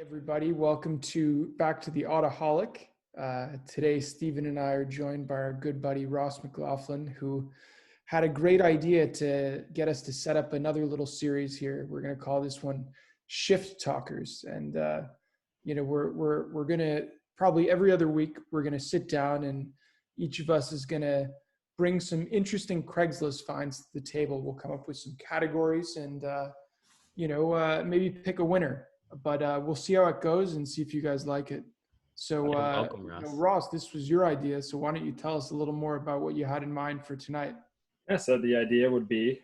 Everybody, welcome back to the Autoholic. Today, Stephen and I are joined by our good buddy Ross McLaughlin, who had a great idea to get us to set up another little series here. We're going to call this one Shift Talkers, and we're going to probably every other week we're going to sit down and each of us is going to bring some interesting Craigslist finds to the table. We'll come up with some categories and maybe pick a winner. But we'll see how it goes and see if you guys like it. So, welcome, Ross. Ross, this was your idea. So why don't you tell us a little more about what you had in mind for tonight? Yeah, so the idea would be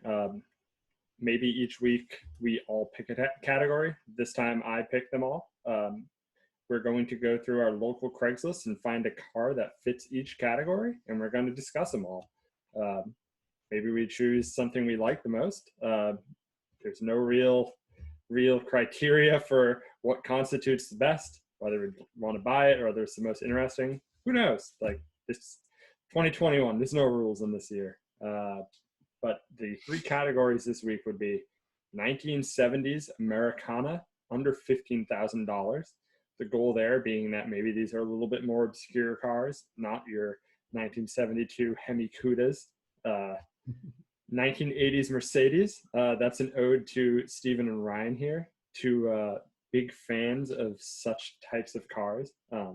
maybe each week we all pick a category. This time I pick them all. We're going to go through our local Craigslist and find a car that fits each category, and we're going to discuss them all. Maybe we choose something we like the most. There's no real criteria for what constitutes the best, whether we want to buy it or whether it's the most interesting. Who knows? Like, it's 2021. There's no rules in this year. But the three categories this week would be 1970s Americana under $15,000. The goal there being that maybe these are a little bit more obscure cars, not your 1972 Hemi Cudas. 1980s Mercedes. That's an ode to Stephen and Ryan here, two big fans of such types of cars.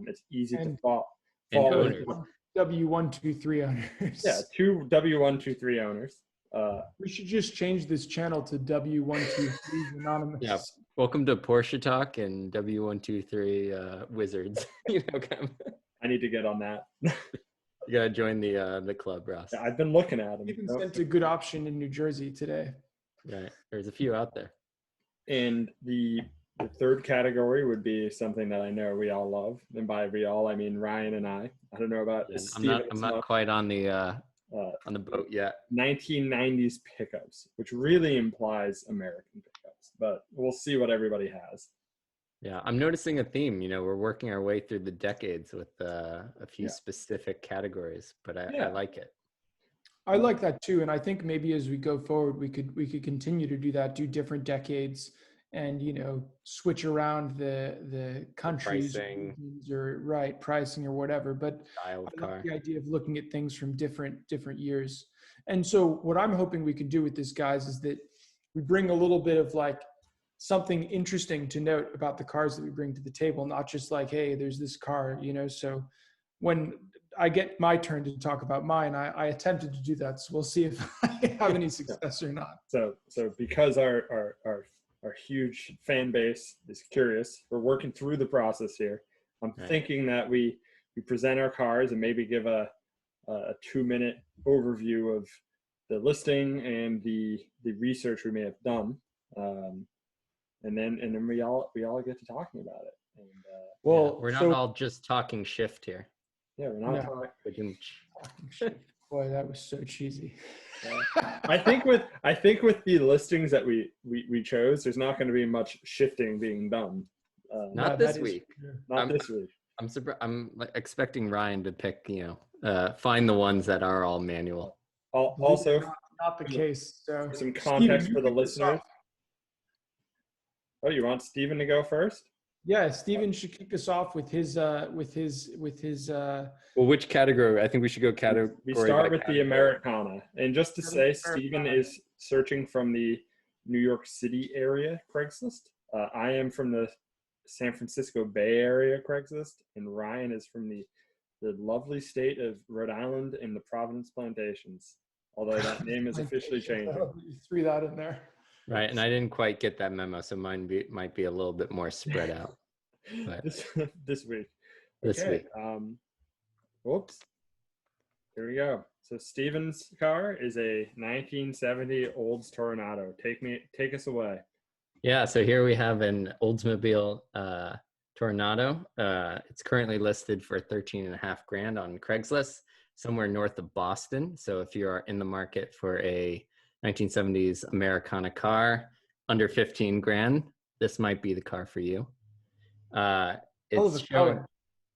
It's easy to follow. W123 owners. Yeah, two W123 owners. We should just change this channel to W123 Anonymous. Yeah, welcome to Porsche Talk and W123 Wizards. I need to get on that. You gotta join the club, Ross. Yeah, I've been looking at them. Even sent a good option in New Jersey today. Right, there's a few out there. And the third category would be something that I know we all love, and by we all I mean Ryan and I. I don't know about Steven. I'm not quite on the boat yet. 1990s pickups, which really implies American pickups, but we'll see what everybody has. Yeah, I'm noticing a theme. We're working our way through the decades with a few specific categories, but I like it. I like that too, and I think maybe as we go forward, we could continue to do that, do different decades, and switch around the countries pricing or whatever. But I like the idea of looking at things from different years. And so what I'm hoping we could do with this, guys, is that we bring a little bit of like something interesting to note about the cars that we bring to the table, not just like, hey, there's this car, so when I get my turn to talk about mine, I attempted to do that. So we'll see if I have any success or not. So because our huge fan base is curious, we're working through the process here. I'm thinking that we present our cars and maybe give a 2-minute overview of the listing and the research we may have done. And then we all get to talking about it. And, we're not all just talking shift here. Yeah, we're not talking shift. Boy, that was so cheesy. I think with the listings that we chose, there's not going to be much shifting being done. Not this week. This week. I'm surprised. I'm expecting Ryan to pick. Find the ones that are all manual. Also, not the case. So some context Steven, for the listeners. Oh, you want Steven to go first? Yeah, Steven should kick us off with his. Well, which category? I think we should go category. We start with the Americana, and just to say, Steven is searching from the New York City area Craigslist. I am from the San Francisco Bay Area Craigslist, and Ryan is from the lovely state of Rhode Island and the Providence Plantations. Although that name is officially changed. You threw that in there. Right, and I didn't quite get that memo, so mine might be a little bit more spread out. But this week. This week. Whoops. Here we go. So Steven's car is a 1970 Olds Toronado. Take us away. Yeah, so here we have an Oldsmobile Toronado. It's currently listed for $13,500 on Craigslist, somewhere north of Boston. So if you are in the market for a 1970s Americana car under $15,000, this might be the car for you. It's showing.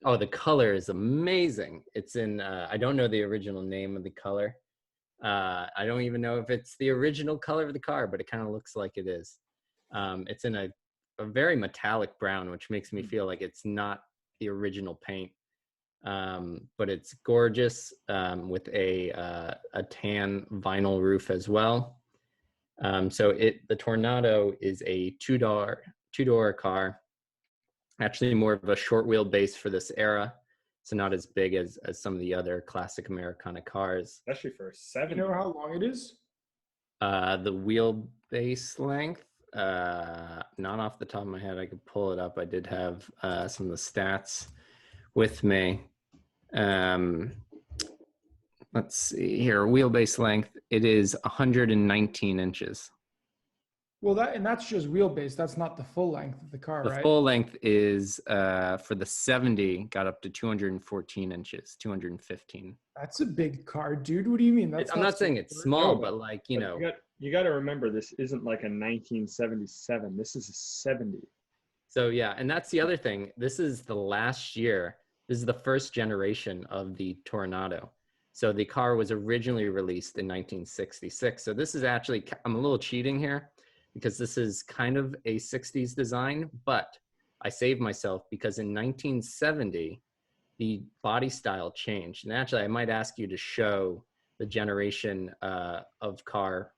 Oh, the color is amazing. It's in. I don't know the original name of the color. I don't even know if it's the original color of the car, but it kind of looks like it is. It's in a a very metallic brown, which makes me feel like it's not the original paint. But it's gorgeous, with a tan vinyl roof as well. So the Tornado is a two-door car, actually more of a short wheelbase for this era. So not as big as some of the other classic Americana cars. Especially for a 70. You know how long it is? The wheelbase length, not off the top of my head. I could pull it up. I did have some of the stats with me. Let's see here. Wheelbase length, it is 119 inches. Well, that's just wheelbase. That's not the full length of the car, The right? full length is, for the 70, got up to 214 inches, 215. That's a big car, dude. What do you mean? I'm not saying it's small, but like, you know. You got to remember, this isn't like a 1977. This is a 70. So yeah, and that's the other thing. This is the last year. This is the first generation of the Tornado. So the car was originally released in 1966. So this is actually, I'm a little cheating here because this is kind of a 60s design, but I saved myself because in 1970, the body style changed. And actually, I might ask you to show the generation of car,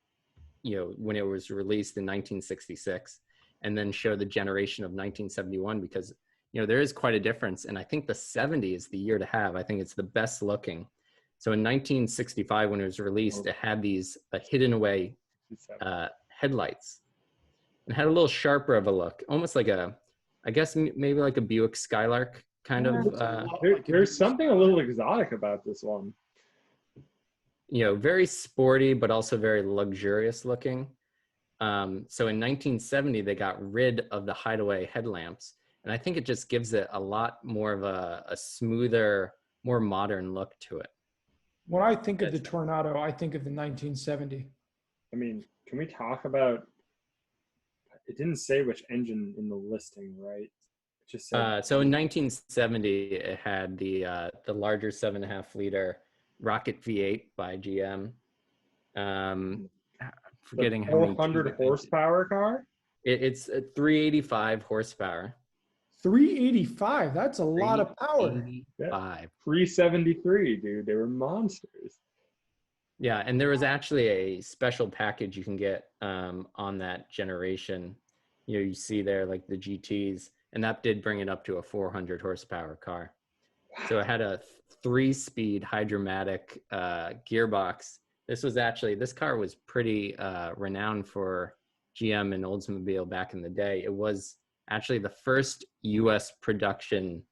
you know, when it was released in 1966, and then show the generation of 1971, because, you know, there is quite a difference. And I think the 70 is the year to have. I think it's the best looking. So in 1965, when it was released, it had these hidden away headlights, and had a little sharper of a look, almost like I guess maybe like a Buick Skylark kind of. There's something a little exotic about this one. You know, very sporty, but also very luxurious looking. So in 1970, they got rid of the hideaway headlamps, and I think it just gives it a lot more of a smoother, more modern look to it. When I think of the Tornado, I think of the 1970. I mean, can we talk about, it didn't say which engine in the listing, right? It just said, so in 1970, it had the larger 7.5 liter Rocket V8 by GM. Forgetting how many 400 horsepower car? It's a 385 horsepower. 385. That's a lot of power. 385. 373, dude. They were monsters. Yeah, and there was actually a special package you can get on that generation. You know, you see there like the GTs, and that did bring it up to a 400 horsepower car. So it had a 3-speed hydromatic gearbox. This car was pretty renowned for GM and Oldsmobile back in the day. It was actually the first U.S. production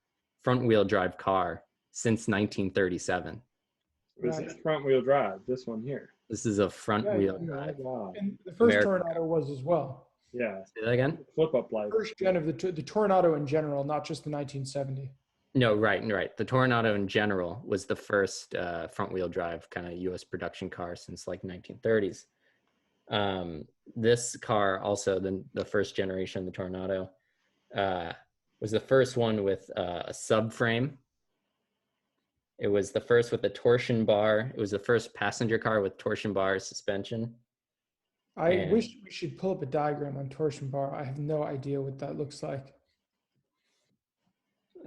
front-wheel drive car since 1937. This is front-wheel drive, this one here. This is a front-wheel drive. Wow. And the first Tornado was as well. Yeah. Say that again? Flip-up light. First gen of the Tornado in general, not just the 1970. No, right. The Tornado in general was the first front-wheel drive kind of U.S. production car since like 1930s. This car also, the first generation, the Tornado, was the first one with a subframe. It was the first with a torsion bar. It was the first passenger car with torsion bar suspension. I wish we should pull up a diagram on torsion bar. I have no idea what that looks like.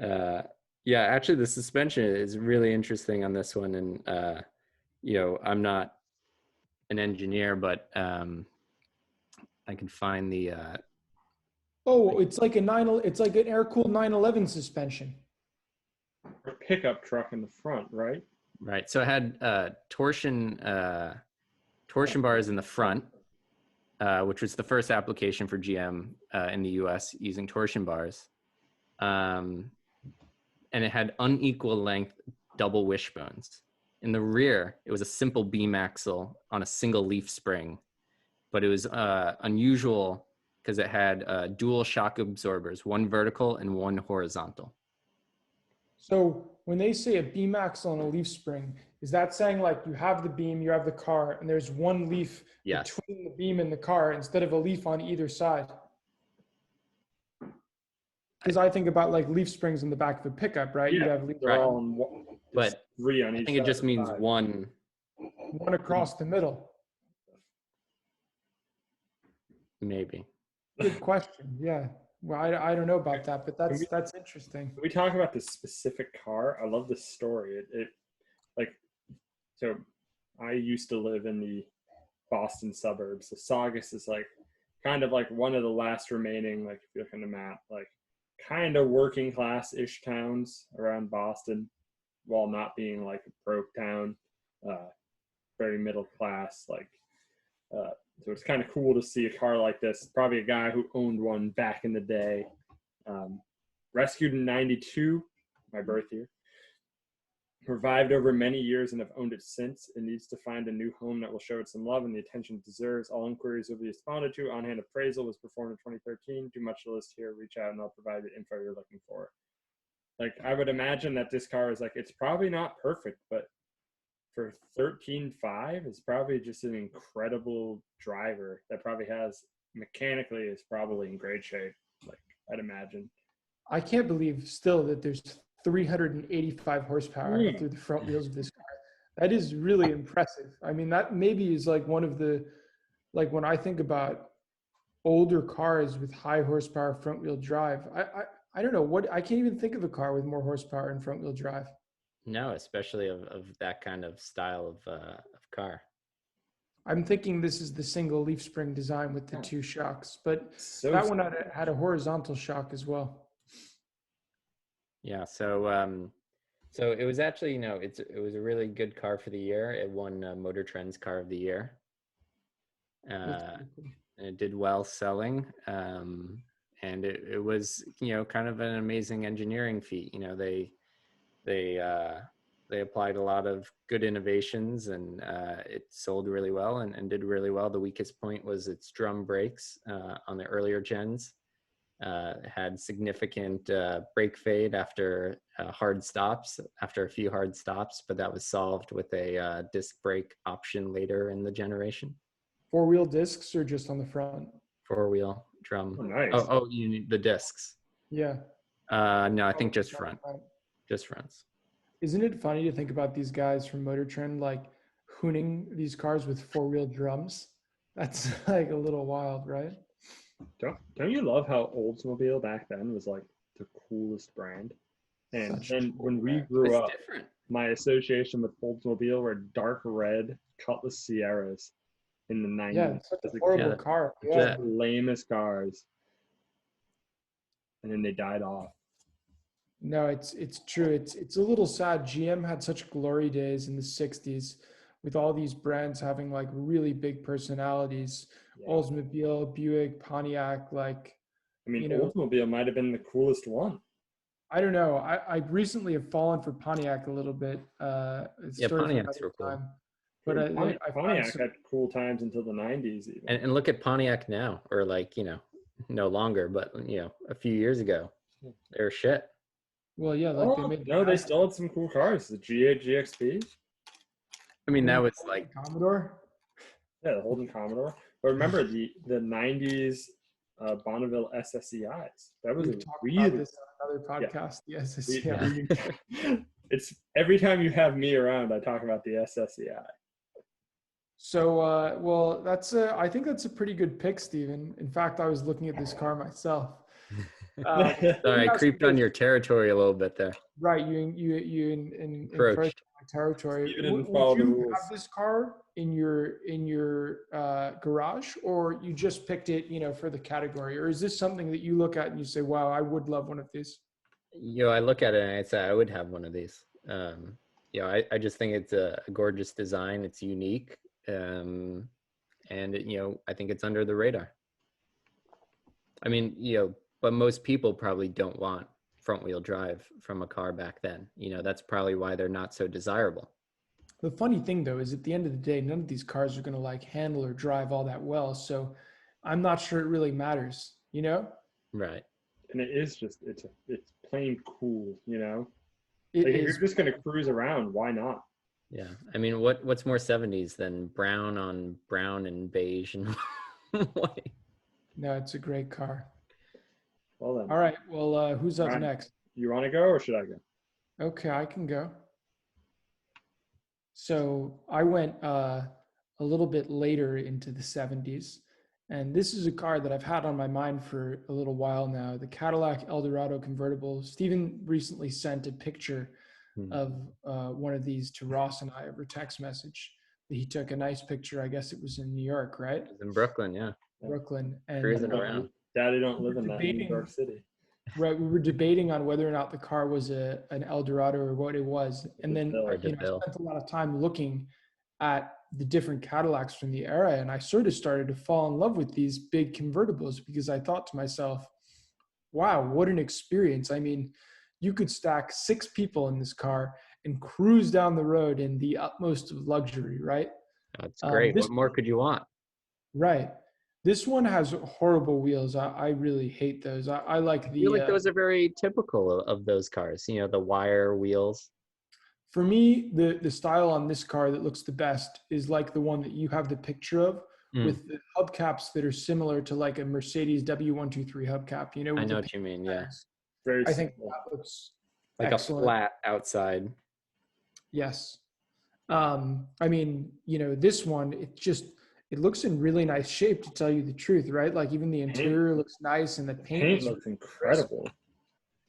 Yeah, actually the suspension is really interesting on this one. And, you know, I'm not an engineer, but I can find the... it's like an air-cooled 911 suspension. A pickup truck in the front, right? Right. So it had torsion bars in the front, which was the first application for GM in the US using torsion bars. And it had unequal length double wishbones. In the rear, it was a simple beam axle on a single leaf spring, but it was unusual because it had dual shock absorbers, one vertical and one horizontal. So when they say a beam axle and a leaf spring, is that saying like you have the beam, you have the car, and there's one leaf between the beam and the car instead of a leaf on either side? Because I think about like leaf springs in the back of a pickup, right? Yeah, you have leaf right. But three on each. I think it just means one across the middle. Maybe. Good question. Yeah. Well, I don't know about that, but Can that's interesting. we talk about this specific car? I love this story. It like so. I used to live in the Boston suburbs. So Saugus is like kind of like one of the last remaining, like if you look on the map, like kind of working class ish towns around Boston, while not being like a broke town, very middle class. So it's kind of cool to see a car like this. Probably a guy who owned one back in the day. Rescued in '92, my birth year. Revived over many years and have owned it since. It needs to find a new home that will show it some love and the attention it deserves. All inquiries will be responded to. On-hand appraisal was performed in 2013. Too much to list here. Reach out and I'll provide the info you're looking for. Like, I would imagine that this car is like, it's probably not perfect, but for 13.5, it's probably just an incredible driver that probably has, mechanically, is probably in great shape. Like, I'd imagine. I can't believe still that there's 385 horsepower through the front wheels of this car. That is really impressive. I mean, that maybe is like one of the, like when I think about older cars with high horsepower front wheel drive, I don't know what, I can't even think of a car with more horsepower and front wheel drive. No, especially of that kind of style of car. I'm thinking this is the single leaf spring design with the two shocks, but So that one had a horizontal shock as well. Yeah, so so it was actually, it was a really good car for the year. It won Motor Trend's Car of the Year. And it did well selling. And it was, kind of an amazing engineering feat. They applied a lot of good innovations, and it sold really well and did really well. The weakest point was its drum brakes on the earlier gens. Had significant brake fade after after a few hard stops, but that was solved with a disc brake option later in the generation. 4-wheel discs or just on the front? 4-wheel drum. Oh, nice. Oh, you need the discs. Yeah. No, I think just front. Just fronts. Isn't it funny to think about these guys from Motor Trend like hooning these cars with 4-wheel drums? That's like a little wild, right? Don't you love how Oldsmobile back then was like the coolest brand? And then when we grew up, my association with Oldsmobile were dark red Cutlass Sierras in the 90s. Yeah, it's such a horrible car. Yeah. The lamest cars. And then they died off. No, it's true. It's a little sad. GM had such glory days in the 60s with all these brands having like really big personalities. Yeah. Oldsmobile, Buick, Pontiac, like, I mean, Oldsmobile might have been the coolest one. I don't know. I recently have fallen for Pontiac a little bit. Pontiacs were cool. But Pontiac had cool times until the 90s even. And look at Pontiac now, or like, no longer, but, a few years ago, they were shit. Well, yeah, like they still had some cool cars. The G8 GXP. I mean, that was like Commodore. Yeah, the Holden Commodore. But remember the 90s Bonneville SSEIs. That was really about this on another podcast. Yeah. The SSEI. It's every time you have me around, I talk about the SSEI. So, well, I think that's a pretty good pick, Steven. In fact, I was looking at this car myself. Sorry, I creeped on your territory a little bit there. Right, you encroached my territory. Would you have this car in your garage, or you just picked it, for the category, or is this something that you look at and you say, "Wow, I would love one of these"? I look at it and I say I would have one of these. I just think it's a gorgeous design. It's unique, and I think it's under the radar. I mean, but most people probably don't want front wheel drive from a car back then. That's probably why they're not so desirable. The funny thing though, is at the end of the day, none of these cars are going to like handle or drive all that well. So I'm not sure it really matters, Right. And it is just, it's plain cool, if you're just going to cruise around, why not? Yeah. I mean, what's more 70s than brown on brown and beige and white? No, it's a great car. Well then. All right. Well, who's up next? You want to go or should I go? Okay, I can go. So I went a little bit later into the 70s, And this is a car that I've had on my mind for a little while now, the Cadillac Eldorado convertible. Steven recently sent a picture of one of these to Ross and I over text message. He took a nice picture. I guess it was in New York, right? It was in Brooklyn, yeah. Brooklyn. And cruising around. Daddy don't live in that New York City. Right, we were debating on whether or not the car was an Eldorado or what it was, and then I spent a lot of time looking at the different Cadillacs from the era, and I sort of started to fall in love with these big convertibles because I thought to myself, "Wow, what an experience!" I mean, you could stack 6 people in this car and cruise down the road in the utmost of luxury, right? That's great. What more could you want? Right. This one has horrible wheels. I really hate those. I like I feel like those are very typical of those cars, you know, the wire wheels. For me, the style on this car that looks the best is like the one that you have the picture of with the hubcaps that are similar to like a Mercedes W123 hubcap. You know, I know what you mean. Yeah. I think that looks like excellent. A flat outside. Yes. I mean, you know, this one, it looks in really nice shape, to tell you the truth, right? Like even the interior looks nice and the paint looks incredible.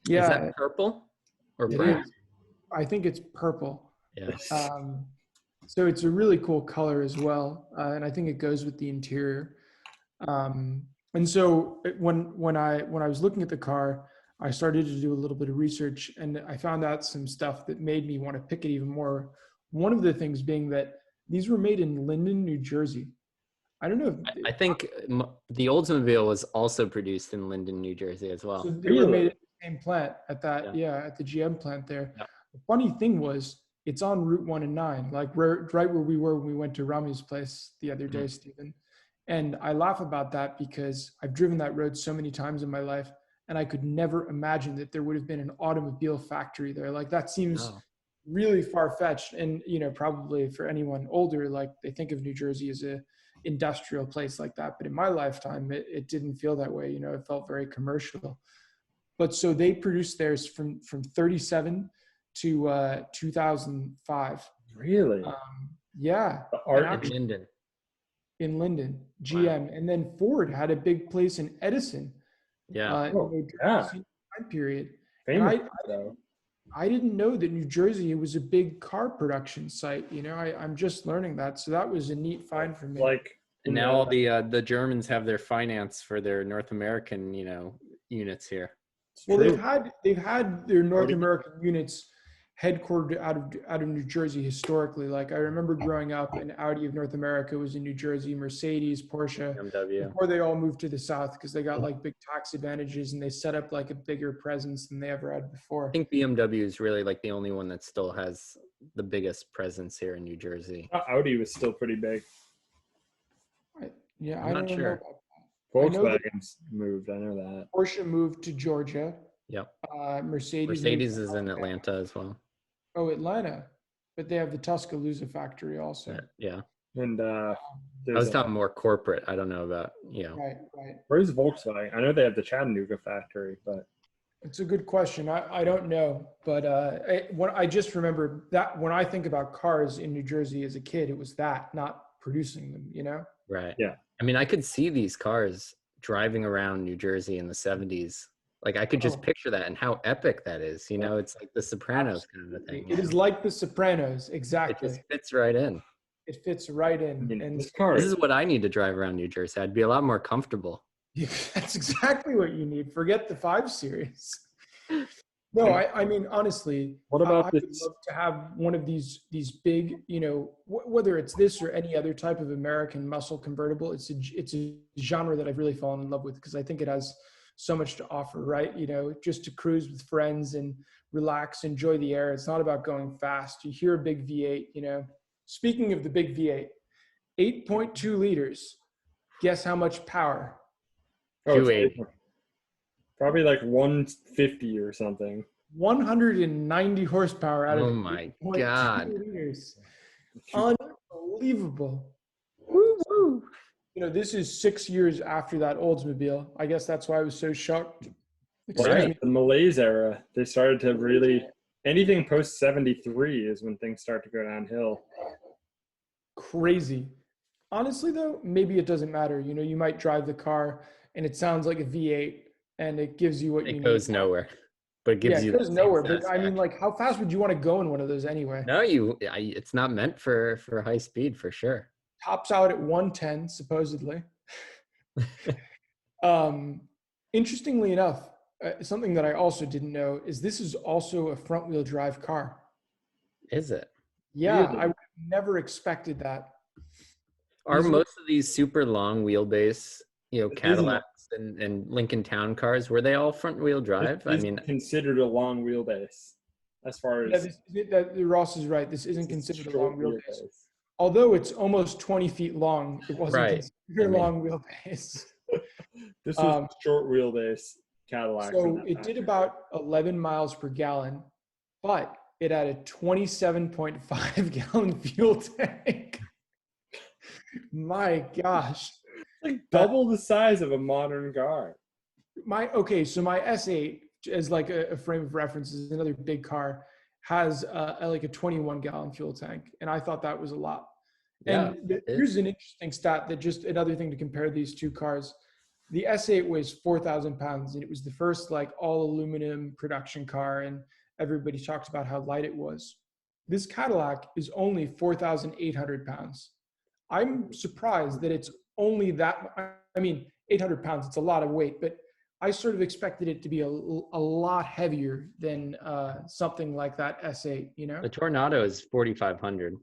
Yeah. Is that purple or brown? I think it's purple. Yes. So it's a really cool color as well. And I think it goes with the interior. And so when I was looking at the car, I started to do a little bit of research and I found out some stuff that made me want to pick it even more. One of the things being that these were made in Linden, New Jersey. I don't know. I think the Oldsmobile was also produced in Linden, New Jersey as well. So they were made at the same plant at that, at the GM plant there. Yeah. The funny thing was, it's on Route 1 and 9, like right where we were when we went to Rami's place the other day, Stephen. And I laugh about that because I've driven that road so many times in my life, and I could never imagine that there would have been an automobile factory there. Like that seems really far-fetched. And, you know, probably for anyone older, like they think of New Jersey as a industrial place like that. But in my lifetime, it didn't feel that way. You know, it felt very commercial. But so they produced theirs from 37 to 2005. Really? Yeah. The art in Linden. In Linden, GM. Wow. And then Ford had a big place in Edison. Yeah. In the time period. Famous, I didn't know that New Jersey was a big car production site. You know, I'm just learning that. So that was a neat find for me. And now all the Germans have their finance for their North American, you know, units here. Well, they've had their North American units headquartered out of New Jersey historically. Like I remember growing up, and Audi of North America was in New Jersey, Mercedes, Porsche, BMW. Before they all moved to the South because they got like big tax advantages and they set up like a bigger presence than they ever had before. I think BMW is really like the only one that still has the biggest presence here in New Jersey. Audi was still pretty big. I'm not sure. Volkswagen's moved. I know that. Porsche moved to Georgia. Yep. Mercedes is in Atlanta as well. Oh, Atlanta. But they have the Tuscaloosa factory also. Yeah. And I was talking more corporate. I don't know about, you know. Right. Where's Volkswagen? I know they have the Chattanooga factory, but it's a good question. I don't know, but I just remember that when I think about cars in New Jersey as a kid, it was that, not producing them, you know? Right. Yeah. I mean, I could see these cars driving around New Jersey in the 70s. Like I could just picture that and how epic that is. You know, it's like the Sopranos kind of a thing. It is like the Sopranos. Exactly. It just fits right in. It fits right in. And this is what I need to drive around New Jersey. I'd be a lot more comfortable. That's exactly what you need. Forget the 5 Series. No, I mean, honestly, what about I would love to have one of these big, you know, whether it's this or any other type of American muscle convertible. It's a genre that I've really fallen in love with because I think it has so much to offer, right? You know, just to cruise with friends and relax, enjoy the air. It's not about going fast. You hear a big V8, you know. Speaking of the big V8, 8.2 liters. Guess how much power? 280. Probably like 150 or something. 190 horsepower out of Oh my God. liters. Unbelievable. Woo-woo. You know, this is 6 years after that Oldsmobile. I guess that's why I was so shocked. The Malaise era, they started to really, anything post 73 is when things start to go downhill. Crazy. Honestly, though, maybe it doesn't matter. You know, you might drive the car and it sounds like a V8 and it gives you what you It need. goes nowhere, but it Yeah, gives it you the goes same nowhere. But I mean, satisfaction. like, how fast would you want to go in one of those anyway? No, it's not meant for high speed for sure. Tops out at 110, supposedly. Um, Interestingly enough, something that I also didn't know is this is also a front wheel drive car. Is it? Yeah, I would have never expected that. Are These are, most of these super long wheelbase, Cadillacs and Lincoln Town cars, were they all front wheel drive? I This is mean, considered a long wheelbase as far yeah, as Ross is right. This isn't this is considered a long short wheelbase. wheelbase. Although it's almost 20 feet long, it wasn't right. considered I a mean, long wheelbase. This was short wheelbase Cadillac. So it did about 11 miles per gallon, but it had a 27.5 gallon fuel tank. My gosh. like double the size of a modern car. So my S8, as like a frame of reference, is another big car, has like a 21 gallon fuel tank. And I thought that was a lot. yeah. And here's an interesting stat that just another thing to compare these two cars. The S8 weighs 4,000 pounds, and it was the first like all aluminum production car, and everybody talked about how light it was. This Cadillac is only 4,800 pounds. I'm surprised that it's only that. I mean, 800 pounds, it's a lot of weight, but I sort of expected it to be a lot heavier than something like that S8, you know? The Tornado is 4,500.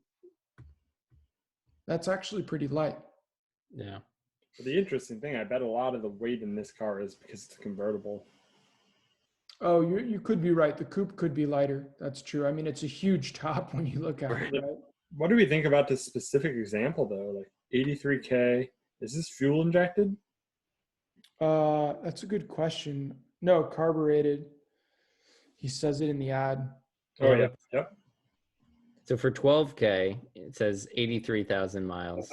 That's actually pretty light. Yeah. The interesting thing, I bet a lot of the weight in this car is because it's convertible. Oh, you could be right. The coupe could be lighter. That's true. I mean, it's a huge top when you look at it, right? What do we think about this specific example though? Like 83K, is this fuel injected? That's a good question. No, carbureted. He says it in the ad. Oh yeah, yep. So for 12K, it says 83,000 miles.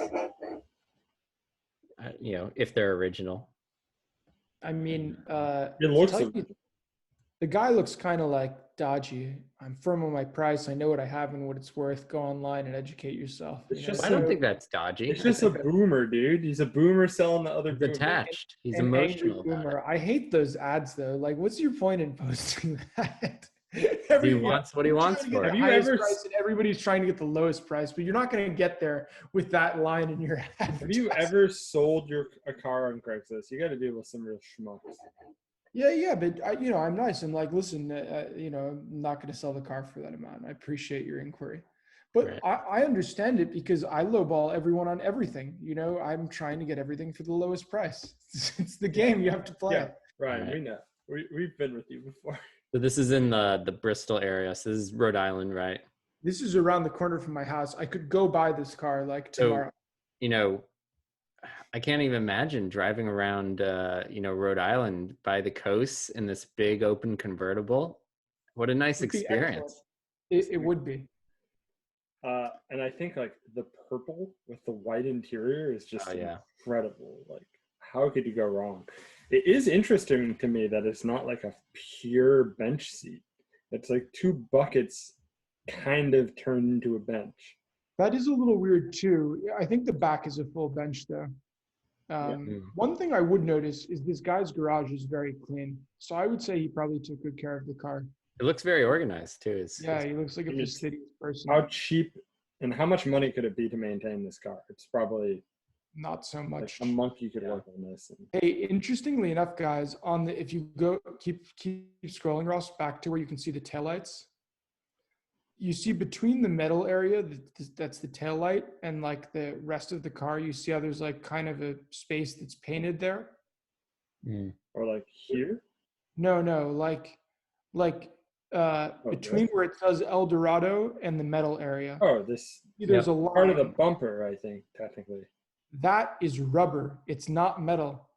If they're original. I mean, It looks the guy looks kind of like dodgy. I'm firm on my price. I know what I have and what it's worth. Go online and educate yourself. I don't think that's dodgy. It's just a boomer, dude. He's a boomer selling the other He's boomer. attached. He's an emotional angry about boomer. I hate those ads though. Like, what's your point in posting that? He wants what he wants for it. Have you ever? Price and everybody's trying to get the lowest price, but you're not going to get there with that line in your ad. Have you ever sold a car on Craigslist? You got to deal with some real schmucks. Yeah, but I'm nice. I'm like, listen, I'm not going to sell the car for that amount. I appreciate your inquiry, but right. I understand it because I lowball everyone on everything. I'm trying to get everything for the lowest price. It's the game you have to play. Yeah, Ryan, right. We know. We've been with you before. So this is in the Bristol area. So this is Rhode Island, right? This is around the corner from my house. I could go buy this car like tomorrow. So, I can't even imagine driving around, Rhode Island by the coast in this big open convertible. What a nice experience. It would be. And I think like the purple with the white interior is just incredible. Like, how could you go wrong? It is interesting to me that it's not like a pure bench seat. It's like two buckets kind of turned into a bench. That is a little weird too. I think the back is a full bench though. One thing I would notice is this guy's garage is very clean. So I would say he probably took good care of the car. It looks very organized too. He looks like a fastidious person. How cheap and how much money could it be to maintain this car? It's probably not so much. Like a monkey could work on this. Hey, interestingly enough, guys, if you go keep scrolling, Ross, back to where you can see the taillights. You see between the metal area, that's the taillight, and like the rest of the car, you see how there's like kind of a space that's painted there. Or like here? No, between where it says El Dorado and the metal area. Oh, there's a line. Part of the bumper, I think, technically. That is rubber. It's not metal.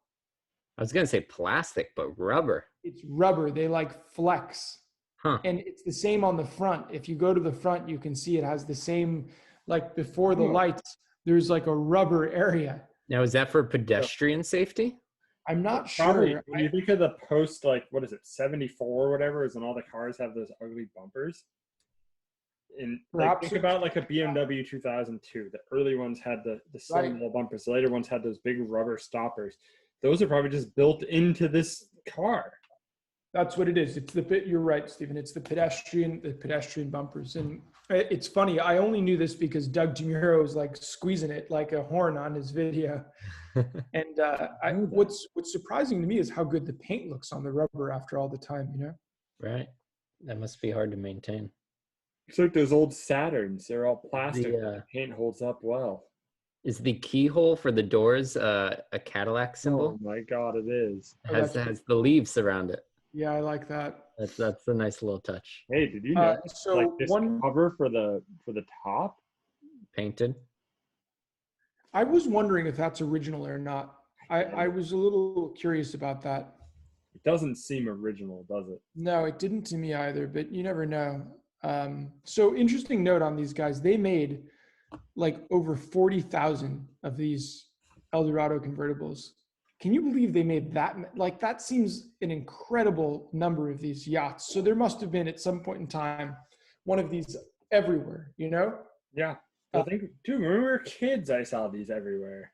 I was gonna say plastic, but rubber. It's rubber. They like flex. Huh. And it's the same on the front. If you go to the front, you can see it has the same, like before the lights, there's like a rubber area. Now, is that for pedestrian safety? I'm not Probably, sure. When you think of the post, like, what is it, 74 or whatever, is when all the cars have those ugly bumpers. in like Perhaps think about like a BMW 2002. The early ones had the slim Right. little bumpers. The later ones had those big rubber stoppers. Those are probably just built into this car. That's what it is. It's the bit. You're right, Stephen. It's the pedestrian bumpers. And it's funny. I only knew this because Doug DeMuro was like squeezing it like a horn on his video. And what's surprising to me is how good the paint looks on the rubber after all the time. You know. Right. That must be hard to maintain. It's like those old Saturns. They're all plastic. The paint holds up well. is the keyhole for the doors a Cadillac symbol? Oh my God, it is. It has the leaves around it. Yeah, I like that. That's a nice little touch. Hey, did you know So like this cover for the top? Painted. I was wondering if that's original or not. I was a little curious about that. It doesn't seem original, does it? No, it didn't to me either, but you never know. So interesting note on these guys. They made like over 40,000 of these Eldorado convertibles. Can you believe they made that? Like that seems an incredible number of these yachts. So there must have been at some point in time one of these everywhere, you know? Yeah. I think, dude, when we were kids, I saw these everywhere.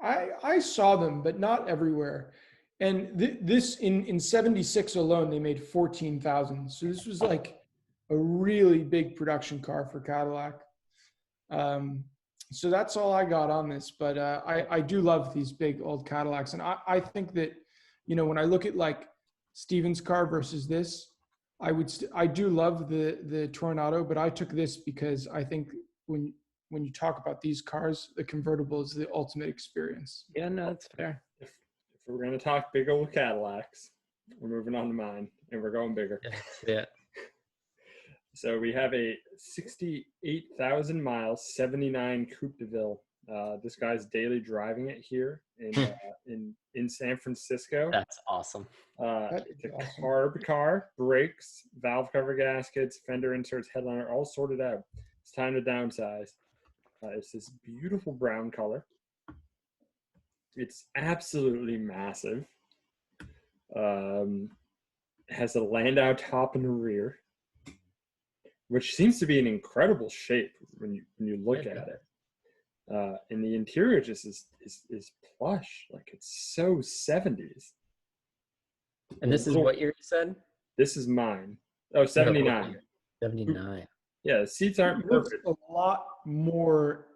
I saw them, but not everywhere. And this in 76 alone, they made 14,000. So this was like a really big production car for Cadillac. So that's all I got on this, but I do love these big old Cadillacs. And I think that, you know, when I look at like Steven's car versus this, I do love the Tornado, but I took this because I think when you talk about these cars, the convertible is the ultimate experience. Yeah, no, that's fair. If we're going to talk big old Cadillacs, we're moving on to mine, and we're going bigger. Yeah. So we have a 68,000 miles, 79 Coupe de Ville. This guy's daily driving it here in San Francisco. That's awesome. It's a carb car, brakes, valve cover gaskets, fender inserts, headliner, all sorted out. It's time to downsize. It's this beautiful brown color. It's absolutely massive. Has a Landau top in the rear, which seems to be an incredible shape when you look at it. And the interior just is plush, like it's so 70s. And this is what year you said? This is mine. Oh, 79. 79. Yeah, the seats aren't perfect. A lot more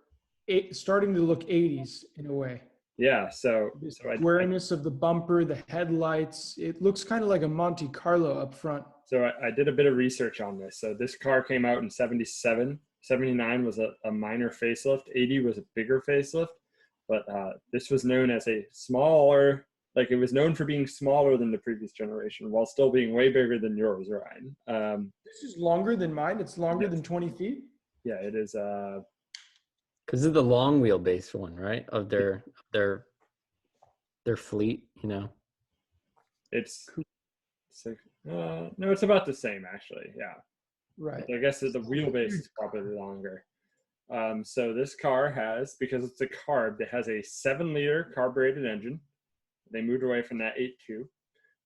starting to look 80s in a way. Yeah, so awareness of the bumper, the headlights. It looks kind of like a Monte Carlo up front. So I did a bit of research on this. So this car came out in 77. 79 was a minor facelift. 80 was a bigger facelift. But this was known as a smaller, like it was known for being smaller than the previous generation while still being way bigger than yours, Ryan. This is longer than mine. It's longer than 20 feet. Yeah, it is. Because of the long wheelbase one, right? Of their fleet, you know. It's no, it's about the same actually. Yeah. Right. I guess the wheelbase is probably longer. So this car has, because it's a carb, it has a 7-liter carbureted engine. They moved away from that 8.2.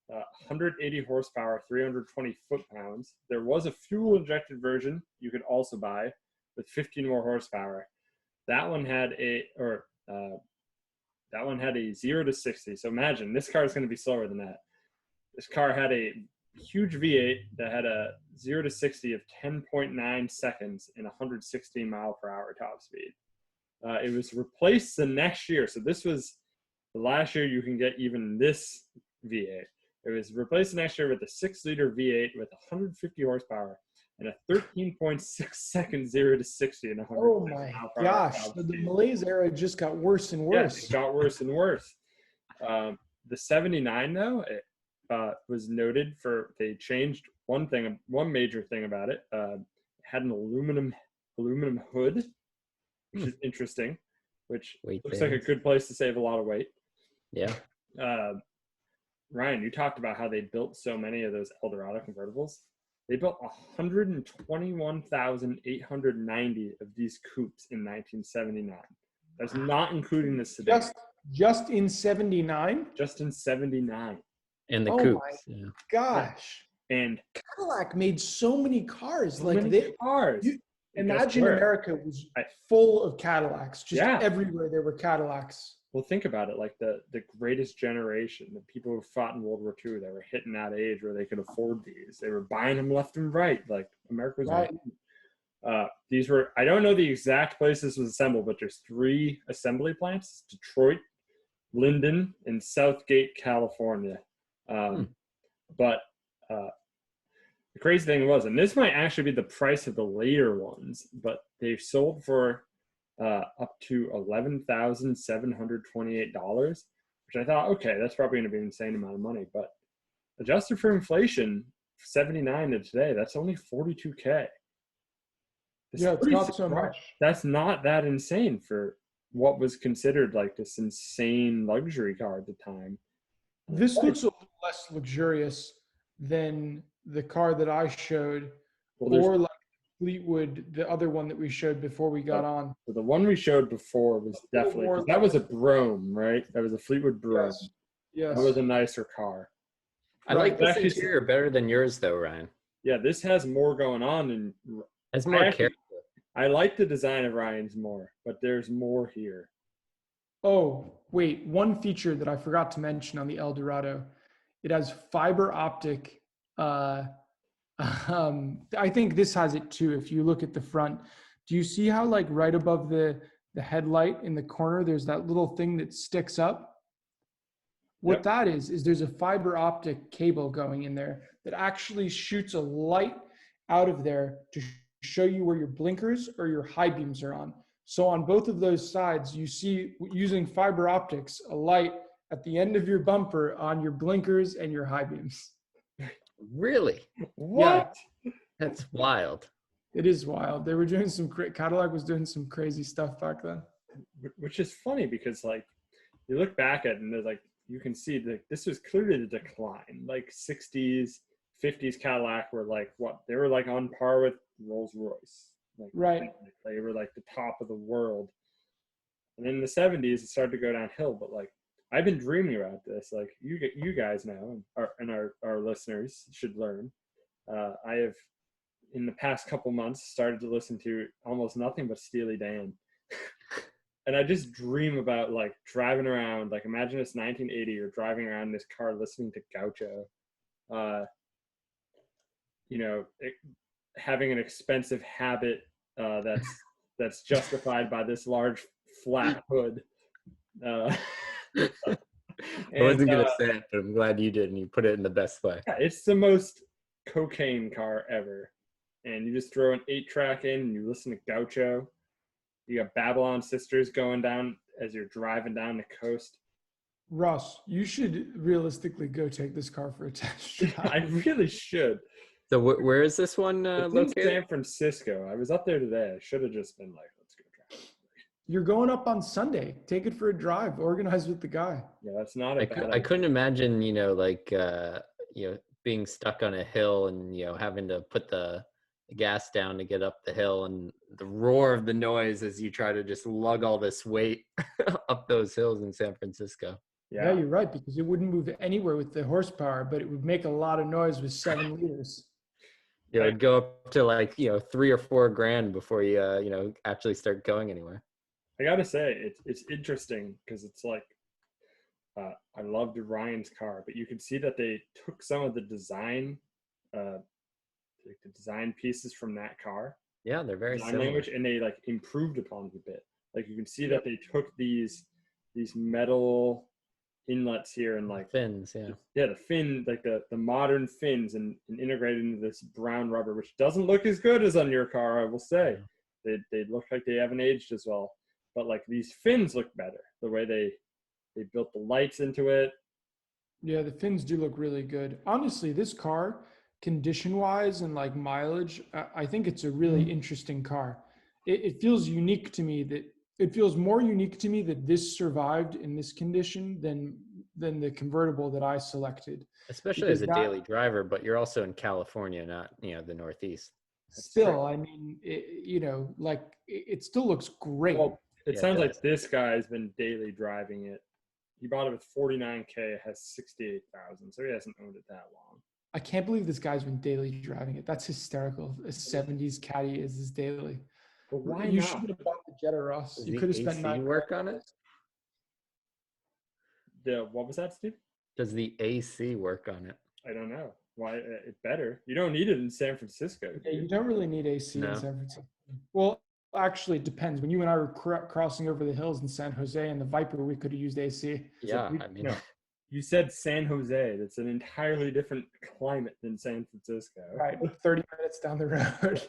180 horsepower, 320 foot-pounds. There was a fuel-injected version you could also buy with 15 more horsepower. That one had a 0 to 60. So imagine this car is going to be slower than that. This car had a huge V8 that had a 0 to 60 of 10.9 seconds and 116 mile per hour top speed. It was replaced the next year. So this was the last year you can get even this V8. It was replaced the next year with a 6-liter V8 with 150 horsepower and a 13.6 second 0 to 60 and 100. Oh my gosh! So the Malaise era just got worse and worse. Yes, it got worse and worse. The 79 though, it was noted for, they changed one major thing about it. It had an aluminum hood, which is interesting, which looks like a good place to save a lot of weight. Yeah. Ryan, you talked about how they built so many of those Eldorado convertibles. They built 121,890 of these coupes in 1979. That's not including the sedan. Just in 79? Just in 79. And the Oh coupes. my gosh. And Cadillac made so many cars. so Like many cars. Imagine America was full of Cadillacs. Just everywhere there were Cadillacs. Well, think about it. Like the greatest generation, the people who fought in World War II, they were hitting that age where they could afford these. They were buying them left and right. Like America was right. These were, I don't know the exact place this was assembled, but there's 3 assembly plants: Detroit, Linden, and Southgate, California. But the crazy thing was, and this might actually be the price of the later ones, but they sold for up to $11,728, which I thought, okay, that's probably going to be an insane amount of money. But adjusted for inflation, 79 to today, that's only $42K. Yeah, it's not so much. That's not that insane for what was considered like this insane luxury car at the time. This looks a little less luxurious than the car that I showed, or like Fleetwood, the other one that we showed before we got on. So the one we showed before was definitely, that was a Brougham, right? That was a Fleetwood Brougham. Yes. That was a nicer car. I like this interior better than yours, though, Ryan. Yeah, this has more going on, and has more character. I like the design of Ryan's more, but there's more here. Oh, wait. One feature that I forgot to mention on the Eldorado, it has fiber optic. I think this has it too. If you look at the front, do you see how like right above the headlight in the corner, there's that little thing that sticks up? What that is there's a fiber optic cable going in there that actually shoots a light out of there to show you where your blinkers or your high beams are on. So on both of those sides, you see, using fiber optics, a light at the end of your bumper on your blinkers and your high beams. Really? What? Yeah. That's wild. It is wild. They were doing Cadillac was doing some crazy stuff back then. Which is funny because like you look back at it and there's like, you can see that this was clearly the decline. Like 60s, 50s Cadillac were like what? They were like on par with Rolls Royce. Like, right. They were like the top of the world. And in the 70s, it started to go downhill. But like, I've been dreaming about this. Like you guys know, and our listeners should learn. I have, in the past couple months, started to listen to almost nothing but Steely Dan. And I just dream about like driving around. Like imagine it's 1980, you're driving around in this car listening to Gaucho. Having an expensive habit that's justified by this large flat hood. I wasn't gonna say it, but I'm glad you did, and you put it in the best way. Yeah, it's the most cocaine car ever, and you just throw an 8-track in, and you listen to Gaucho. You got Babylon Sisters going down as you're driving down the coast. Russ, you should realistically go take this car for a test drive. I really should. So where is this one located? In San Francisco. I was up there today. I should have just been like, let's go drive. You're going up on Sunday. Take it for a drive. Organize with the guy. Yeah, that's not a bad idea. I couldn't imagine, being stuck on a hill and, having to put the gas down to get up the hill and the roar of the noise as you try to just lug all this weight up those hills in San Francisco. Yeah, you're right, because it wouldn't move anywhere with the horsepower, but it would make a lot of noise with 7 liters. Yeah, it'd go up to like, $3 or $4 grand before you, actually start going anywhere. I gotta say, it's interesting because it's like, I loved Ryan's car, but you can see that they took some of the design, the design pieces from that car. Yeah, they're very similar. Language, and they like improved upon it a bit. Like you can see that they took these metal inlets here and like fins, the fin, like the modern fins, and integrated into this brown rubber, which doesn't look as good as on your car, I will say. They look like they haven't aged as well, but like these fins look better the way they built the lights into it. Yeah, the fins do look really good. Honestly, this car, condition wise and like mileage, I think it's a really interesting car. It feels unique to me that it feels more unique to me that this survived in this condition than the convertible that I selected. Especially as a daily driver, but you're also in California, not, the Northeast. Still, I mean, it still looks great. Well, it sounds like this guy's been daily driving it. He bought it with $49K. It has $68,000, so he hasn't owned it that long. I can't believe this guy's been daily driving it. That's hysterical. A 70s Caddy is his daily. But why You not? should have bought the Jetta, Ross. Does You the could have spent AC $9 work on it? What was that, Steve? Does the AC work on it? I don't know. Why it better? You don't need it in San Francisco. Yeah, you don't really need AC in No. San Francisco. Well, actually, it depends. When you and I were crossing over the hills in San Jose and the Viper, we could have used AC. Yeah, I mean, No. You said San Jose. That's an entirely different climate than San Francisco. Right, 30 minutes down the road.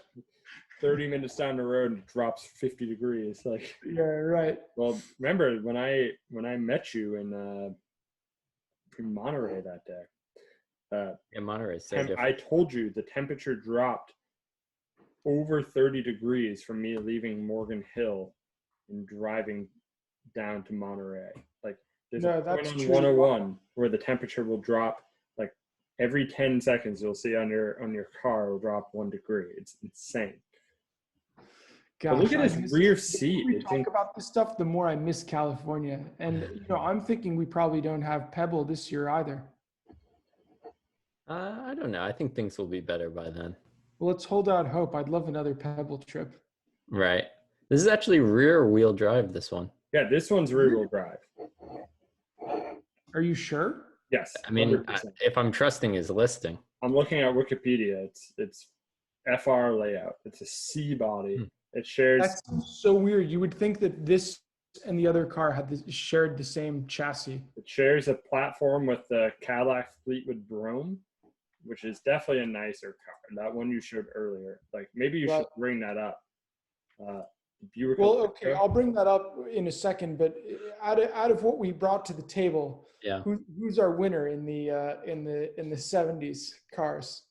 30 minutes down the road, it drops 50 degrees. Like, Yeah, right. well, remember when I met you in Monterey that day? in Monterey, so And different. I told you the temperature dropped over 30 degrees from me leaving Morgan Hill and driving down to Monterey. Like, there's No, a point that's on true. 101 where the temperature will drop like every 10 seconds. You'll see on your car will drop 1 degree. It's insane. Gosh, But look at I his miss- rear the seat. more we It's talk about this stuff, the more I miss California. And I'm thinking we probably don't have Pebble this year either. I don't know. I think things will be better by then. Well, let's hold out hope. I'd love another Pebble trip. Right. This is actually rear wheel drive, this one. Yeah, this one's rear-wheel drive. Are you sure? Yes. I mean, 100%. if I'm trusting his listing. I'm looking at Wikipedia. It's FR layout. It's a C body. It shares. That's so weird. You would think that this and the other car shared the same chassis. It shares a platform with the Cadillac Fleetwood Brougham, which is definitely a nicer car. That one you showed earlier. Like, maybe you should bring that up. Buick. Well, okay, I'll bring that up in a second. But out of what we brought to the table, Yeah. who's our winner in the 70s cars?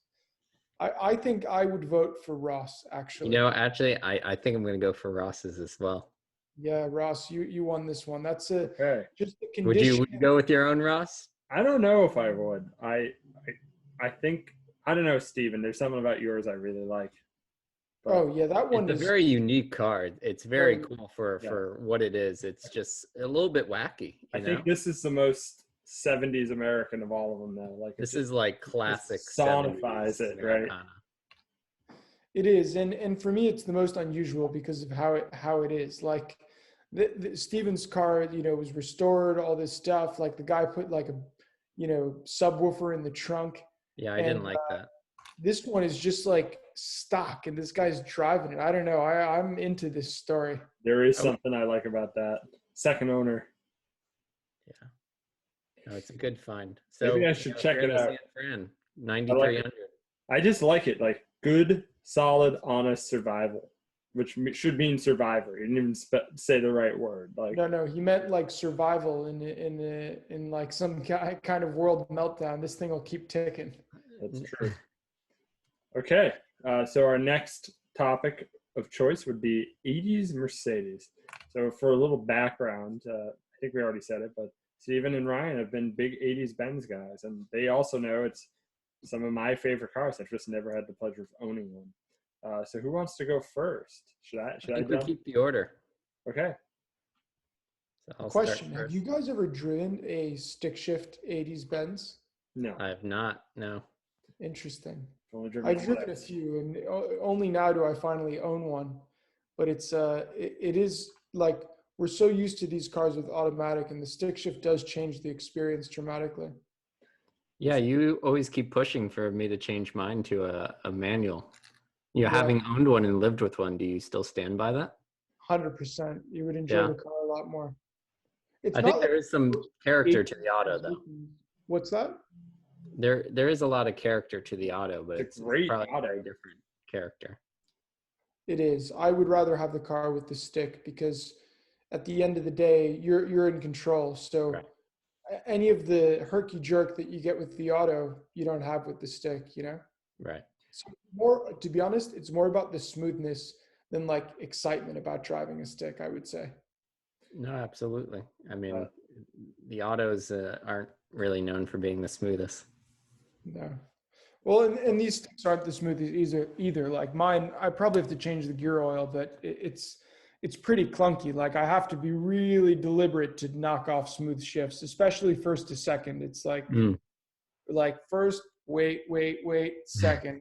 I think I would vote for Ross, actually. Actually, I think I'm going to go for Ross's as well. Yeah, Ross, you won this one. That's Okay. just the Would condition. you go with your own Ross? I don't know if I would. I think, I don't know, Steven. There's something about yours I really like. But Oh yeah, that one It's is a very unique car. It's very Very- cool for Yeah. what it is. It's just a little bit wacky. I think this is the most 70s American of all of them, though. Like, this is like classic. personifies 70s it, right? Americana. It is, and for me, it's the most unusual because of how it is. Like, the Steven's car, was restored, all this stuff. Like, the guy put like a, subwoofer in the trunk. Yeah, I didn't And, like that. This one is just like stock, and this guy's driving it. I don't know. I'm into this story. There is something I like about that. Second owner. No, it's a good find. So Maybe I should check it out. Fran, 9,300. I just like it. Like, good, solid, honest survival, which should mean survivor. You didn't even say the right word. Like, No, he meant like survival in like some kind of world meltdown. This thing will keep ticking. that's true. Okay. So our next topic of choice would be 80s Mercedes. So for a little background, I think we already said it, but Steven and Ryan have been big 80s Benz guys, and they also know it's some of my favorite cars. I've just never had the pleasure of owning one. So who wants to go first? Should I I think we jump? keep the order. Okay. So I'll start Question: Have first. you guys ever driven a stick shift 80s Benz? No. I have not. No. Interesting. Only driven I've driven a Audis. few, and only now do I finally own one. But it is like we're so used to these cars with automatic, and the stick shift does change the experience dramatically. Yeah, you always keep pushing for me to change mine to a manual. Yeah. Having owned one and lived with one, do you still stand by that? 100%. You would enjoy Yeah. the car a lot more. It's I not think like there is some character to the auto, though. What's that? There is a lot of character to the auto, but It's it's a great probably a auto. very different character. It is. I would rather have the car with the stick because at the end of the day, you're in control. So Right. any of the herky jerk that you get with the auto, you don't have with the stick, Right. So more, to be honest, it's more about the smoothness than like excitement about driving a stick, I would say. No, absolutely. I mean, the autos aren't really known for being the smoothest. No. Well, and these sticks aren't the smoothest either. Like mine, I probably have to change the gear oil, but it's pretty clunky. Like I have to be really deliberate to knock off smooth shifts, especially first to second. It's like like first, wait, second.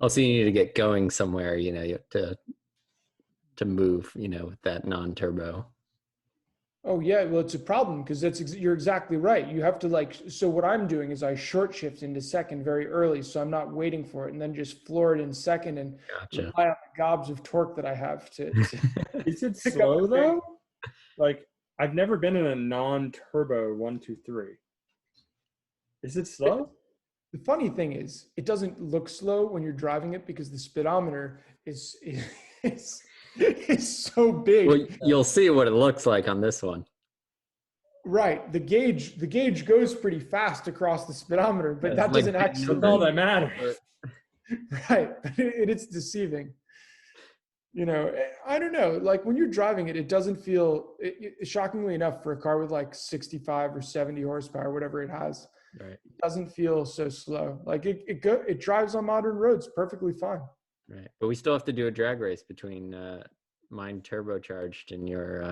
Also, you need to get going somewhere, you have to move, with that non-turbo. Oh yeah, well it's a problem because you're exactly right. You have to so what I'm doing is I short shift into second very early, so I'm not waiting for it and then just floor it in second and Gotcha. rely on the gobs of torque that I have to Is it slow though? Like I've never been in a non-turbo 123. Is it slow? The funny thing is, it doesn't look slow when you're driving it because the speedometer is so big. Well, you'll see what it looks like on this one. Right. The gauge goes pretty fast across the speedometer, but that doesn't actually That's all that matters. Right. But it's deceiving. I don't know. Like when you're driving it, it doesn't feel, shockingly enough, for a car with like 65 or 70 horsepower, whatever it has, right, it doesn't feel so slow. Like it drives on modern roads perfectly fine. Right. But we still have to do a drag race between mine turbocharged and your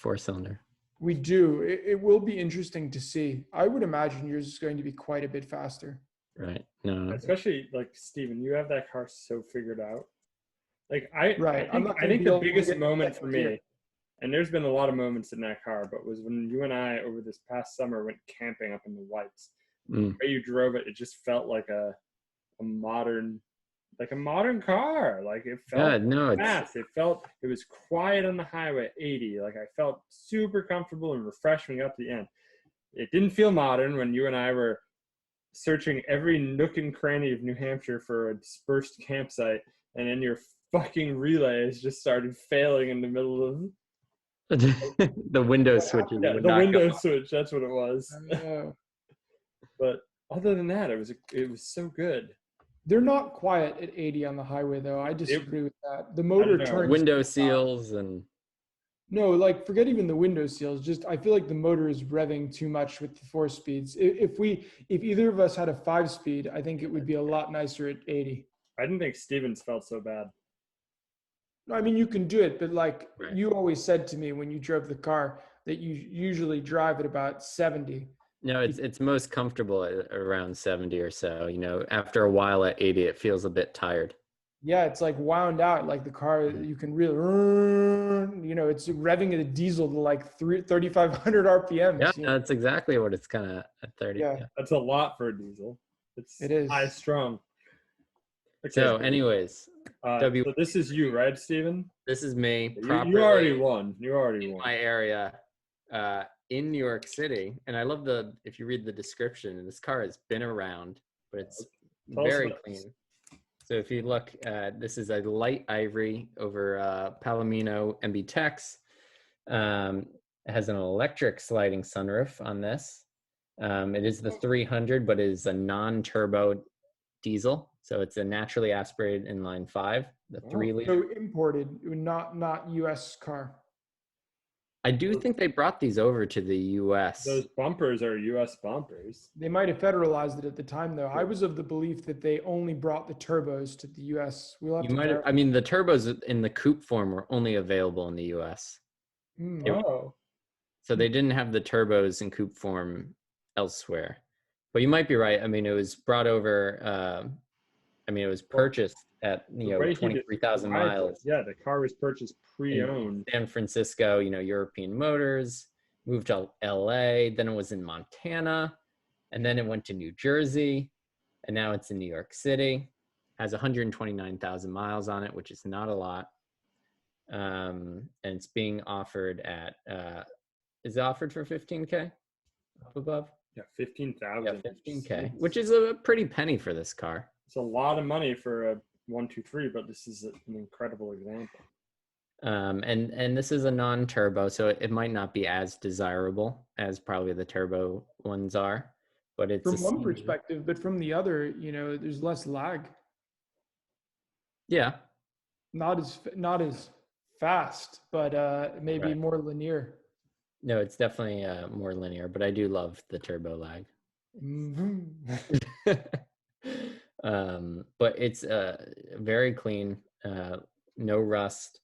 4-cylinder. We do. It will be interesting to see. I would imagine yours is going to be quite a bit faster. Right. No. Especially like Steven, you have that car so figured out. Like I think the biggest moment for me, and there's been a lot of moments in that car, but was when you and I over this past summer went camping up in the Whites. The way you drove it, it just felt like a modern car. Like it felt fast. It was quiet on the highway at 80. Like I felt super comfortable and refreshing up to the end. It didn't feel modern when you and I were searching every nook and cranny of New Hampshire for a dispersed campsite, and then your fucking relays just started failing in the middle of the window switches. Yeah, the window switch. That's what it was. But other than that, it was so good. They're not quiet at 80 on the highway, though. I disagree with that. The motor turns. Window seals and. No, like forget even the window seals. Just I feel like the motor is revving too much with the 4 speeds. If either of us had a 5-speed, I think it would be a lot nicer at 80. I didn't think Stevens felt so bad. No, I mean you can do it, but like you always said to me when you drove the car that you usually drive at about 70. No, it's most comfortable at around 70 or so. After a while at 80, it feels a bit tired. Yeah, it's like wound out. Like the car, you can really, it's revving at a diesel to like 3,500 RPM. Yeah, that's exactly what it's kind of at 30. Yeah. That's a lot for a diesel. It is high strung. Okay, so anyways. So this is you, right, Steven? This is me. You already won. My area in New York City. And I love if you read the description, this car has been around, but it's very clean. So if you look, this is a light ivory over Palomino MB Tex. It has an electric sliding sunroof on this. It is the 300, but it is a non-turbo diesel. So it's a naturally aspirated inline 5, the 3-liter. So imported, not U.S. car. I do think they brought these over to the U.S. Those bumpers are U.S. bumpers. They might have federalized it at the time, though. I was of the belief that they only brought the turbos to the U.S. The turbos in the coupe form were only available in the U.S. So they didn't have the turbos in coupe form elsewhere. But you might be right. I mean, it was brought over. It was purchased at 23,000 miles. Yeah, the car was purchased pre-owned. In San Francisco, European Motors, moved to LA, then it was in Montana, and then it went to New Jersey, and now it's in New York City. Has 129,000 miles on it, which is not a lot. And it's being offered at is it offered for $15K up above? Yeah, 15,000. Yeah, $15K, which is a pretty penny for this car. It's a lot of money for a 123, but this is an incredible example. And this is a non-turbo, so it might not be as desirable as probably the turbo ones are, but it's from one perspective, but from the other, there's less lag. Yeah. Not as fast, but maybe more linear. No, it's definitely more linear, but I do love the turbo lag. Mm-hmm. But it's very clean, no rust.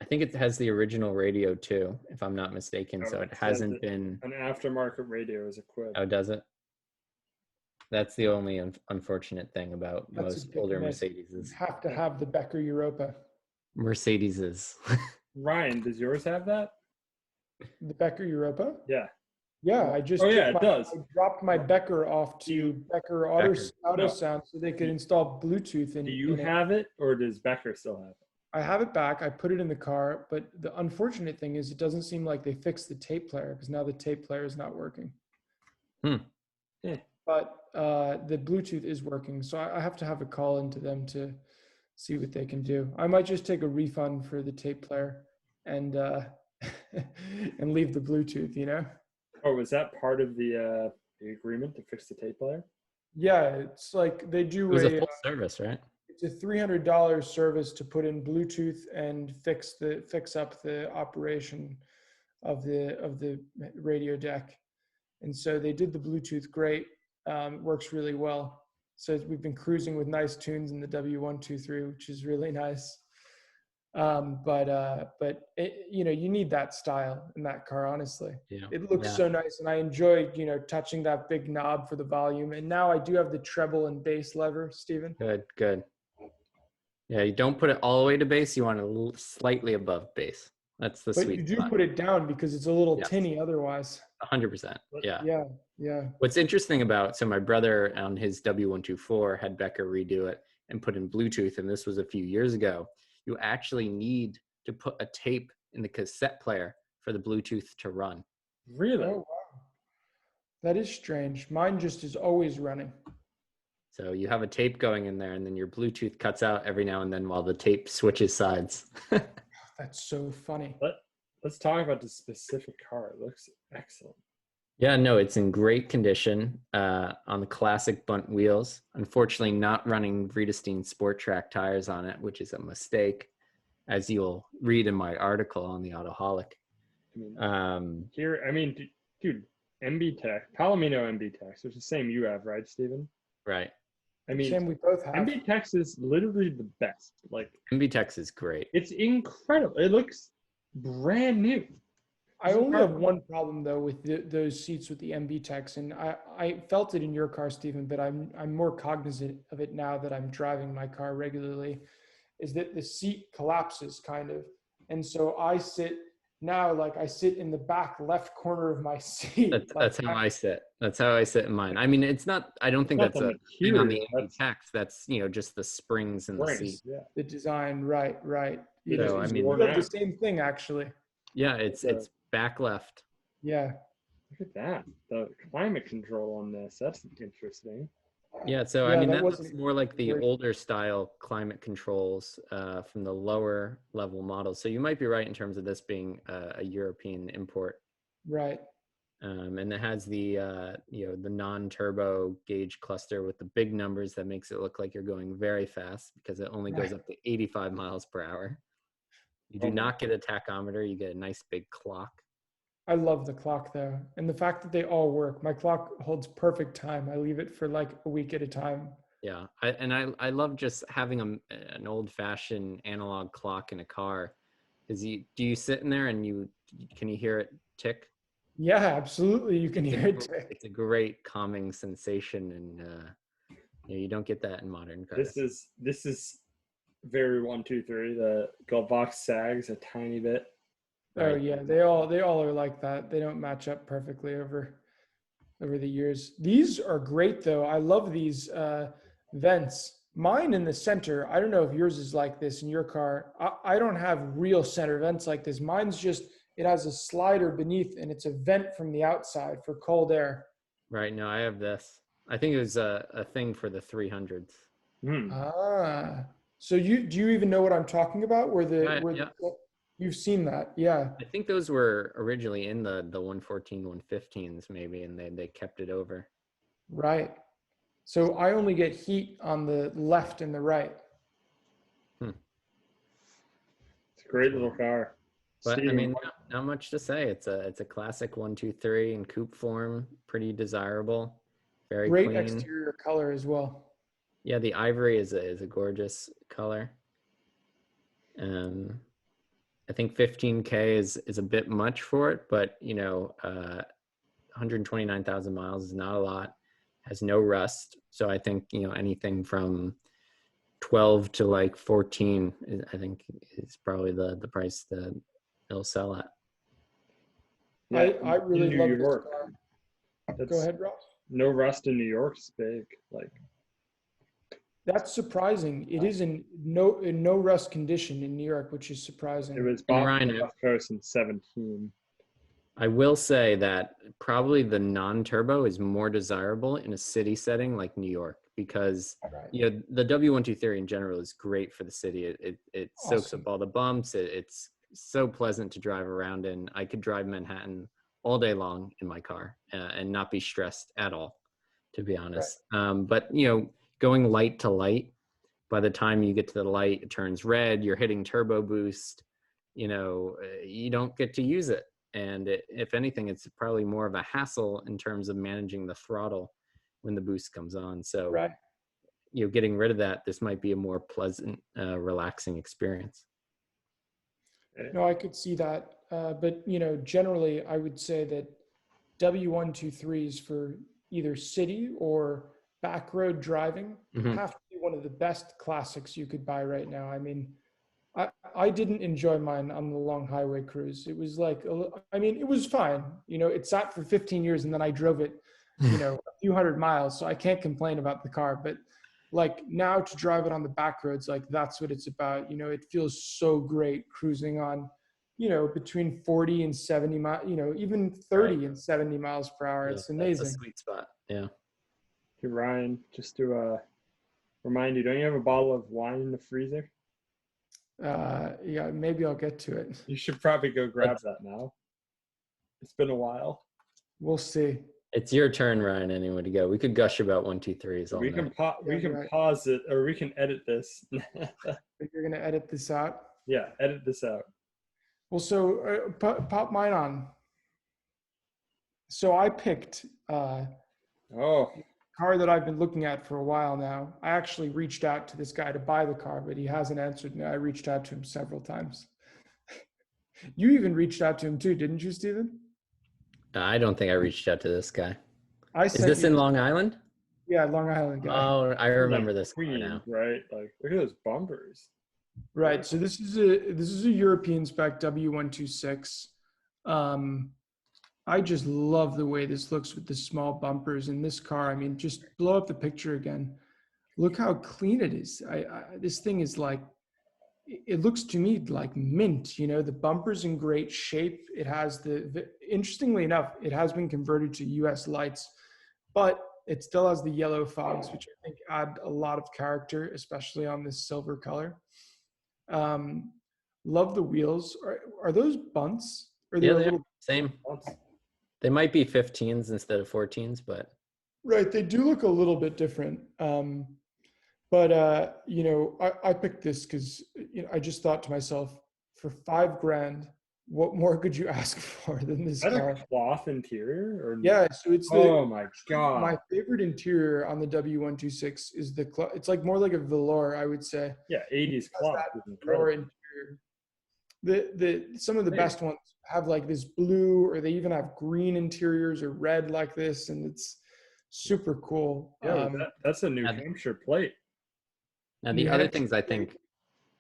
I think it has the original radio too, if I'm not mistaken. Oh, So it says hasn't that been. an aftermarket radio is equipped. Oh, does it? That's the only unfortunate thing about That's a most big older myth. You Mercedeses. have to have the Becker Europa. Mercedeses. Ryan, does yours have that? The Becker Europa? Yeah. Yeah, I just Oh yeah, it does. I dropped my Becker off to Becker Auto Sound so they could install Bluetooth in. Do you in it. have it, or does Becker still have it? I have it back. I put it in the car, but the unfortunate thing is it doesn't seem like they fixed the tape player because now the tape player is not working. Hmm. Yeah. But the Bluetooth is working, so I have to have a call into them to see what they can do. I might just take a refund for the tape player and and leave the Bluetooth, you know? Oh, was that part of the agreement to fix the tape player? Yeah, it's like they do It was a full service, right? it's a $300 service to put in Bluetooth and fix up the operation of the radio deck. And so they did the Bluetooth great. It works really well. So we've been cruising with nice tunes in the W123, which is really nice. But it, you need that style in that car, honestly. Yeah. It looks so nice, and I enjoy touching that big knob for the volume. And now I do have the treble and bass lever, Stephen. Good. Yeah, you don't put it all the way to bass. You want it slightly above bass. That's the sweet spot. But you do put it down because it's a little tinny otherwise. 100%. Yeah. Yeah. What's interesting about, so my brother on his W124 had Becker redo it and put in Bluetooth, and this was a few years ago. You actually need to put a tape in the cassette player for the Bluetooth to run. Really? Oh, wow. That is strange. Mine just is always running. So you have a tape going in there, and then your Bluetooth cuts out every now and then while the tape switches sides. That's so funny. Let's talk about the specific car. It looks excellent. Yeah, no, it's in great condition on the classic bunt wheels. Unfortunately, not running Vredestein Sport Track tires on it, which is a mistake, as you'll read in my article on the Autoholic. Dude, MB Tech, Palomino MB Tech, which is the same you have, right, Steven? Right. Same we both have. MB Tech is literally the best. Like MB Tech is great. It's incredible. It looks brand new. I only have one problem though with those seats with the MB Techs, and I felt it in your car, Stephen, but I'm more cognizant of it now that I'm driving my car regularly, is that the seat collapses kind of, and so I sit in the back left corner of my seat. That's how I sit. That's how I sit in mine. I mean, it's not. I don't think that's a thing on the MB Techs. That's just the springs in the seat. Yeah. The design, right. I mean, the same thing actually. Yeah, it's back left. Yeah. Look at that. The climate control on this. That's interesting. Yeah, so I mean, that looks more like the older style climate controls from the lower level models. So you might be right in terms of this being a European import. Right. And it has the the non-turbo gauge cluster with the big numbers that makes it look like you're going very fast because it only goes up to 85 miles per hour. You do not get a tachometer. You get a nice big clock. I love the clock though. And the fact that they all work. My clock holds perfect time. I leave it for like a week at a time. Yeah. I love just having an old fashioned analog clock in a car. Do you sit in there and can you hear it tick? Yeah, absolutely. You can hear it tick. It's a great calming sensation. And you don't get that in modern cars. This is very 1, 2, 3. The glove box sags a tiny bit. Right. Oh yeah, they all are like that. They don't match up perfectly over the years. These are great though. I love these vents. Mine in the center. I don't know if yours is like this in your car. I don't have real center vents like this. Mine's just it has a slider beneath and it's a vent from the outside for cold air. Right. No, I have this. I think it was a thing for the 300s. So do you even know what I'm talking about? You've seen that, yeah. I think those were originally in the 114, 115s maybe, and they kept it over. Right. So I only get heat on the left and the right. It's a great little car. But I mean, not much to say. It's a classic 123 in coupe form, pretty desirable, very great clean. Exterior color as well. Yeah, the ivory is a gorgeous color. I think 15K is a bit much for it, but 129,000 miles is not a lot. Has no rust, so I think anything from 12 to like 14, I think is probably the price that it'll sell at. Yeah, I really in love New this York. car. That's, Go ahead, Ross. no rust in New York's big. Like, That's surprising. It is in no rust condition in New York, which is surprising. it was And bought Ryan, on the West Coast in 17. I will say that probably the non-turbo is more desirable in a city setting like New York, because Right. the W123 in general is great for the city. It soaks Awesome. up all the bumps. It's so pleasant to drive around in. I could drive Manhattan all day long in my car and not be stressed at all, to be honest. But going light to light, by the time you get to the light, it turns red. You're hitting turbo boost. You don't get to use it. And if anything, it's probably more of a hassle in terms of managing the throttle when the boost comes on. So, Right. getting rid of that, this might be a more pleasant, relaxing experience. No, I could see that. But generally, I would say that W123s for either city or back road driving have to be one of the best classics you could buy right now. I mean, I didn't enjoy mine on the long highway cruise. It was like, it was fine. It sat for 15 years and then I drove it, a few hundred miles. So I can't complain about the car, but like now to drive it on the back roads, like that's what it's about. It feels so great cruising on, between 40 and 70 miles, even 30 and 70 miles per hour. Yeah, it's amazing. that's a sweet spot. Yeah. Hey, Ryan, just to remind you, don't you have a bottle of wine in the freezer? Yeah, maybe I'll get to it. You should probably go grab that now. It's been a while. We'll see. It's your turn, Ryan, anyway, to go. We could gush about 123s all We night. can pause it, or we can edit this. You're going to edit this out? Yeah, edit this out. Well, so pop mine on. So I picked a car that I've been looking at for a while now. I actually reached out to this guy to buy the car, but he hasn't answered me. I reached out to him several times. You even reached out to him too, didn't you, Steven? I don't think I reached out to this guy. Is sent this you- in Long Island? Yeah, Long Island guy. Oh, I remember Like this car Queens, now. right? Like, look at those bumpers. Right. So this is a European spec W126. I just love the way this looks with the small bumpers in this car. I mean, just blow up the picture again. Look how clean it is. This thing is like, it looks to me like mint. The bumper's in great shape. It has interestingly enough, it has been converted to US lights, but it still has the yellow fogs, which I think add a lot of character, especially on this silver color. Love the wheels. Are those bunts? Or Yeah, they are. Same. They might be 15s instead of 14s, but right, they do look a little bit different. But I picked this because I just thought to myself, for $5,000, what more could you ask for than this Is that car? a cloth interior? Or Yeah, so it's oh my god! My favorite interior on the W126 is it's like more like a velour, I would say. Yeah, 80s cloth. Velour interior. Some of the best ones have like this blue, or they even have green interiors or red like this, and it's super cool. Yeah, that's a New Hampshire plate. Now the other things I think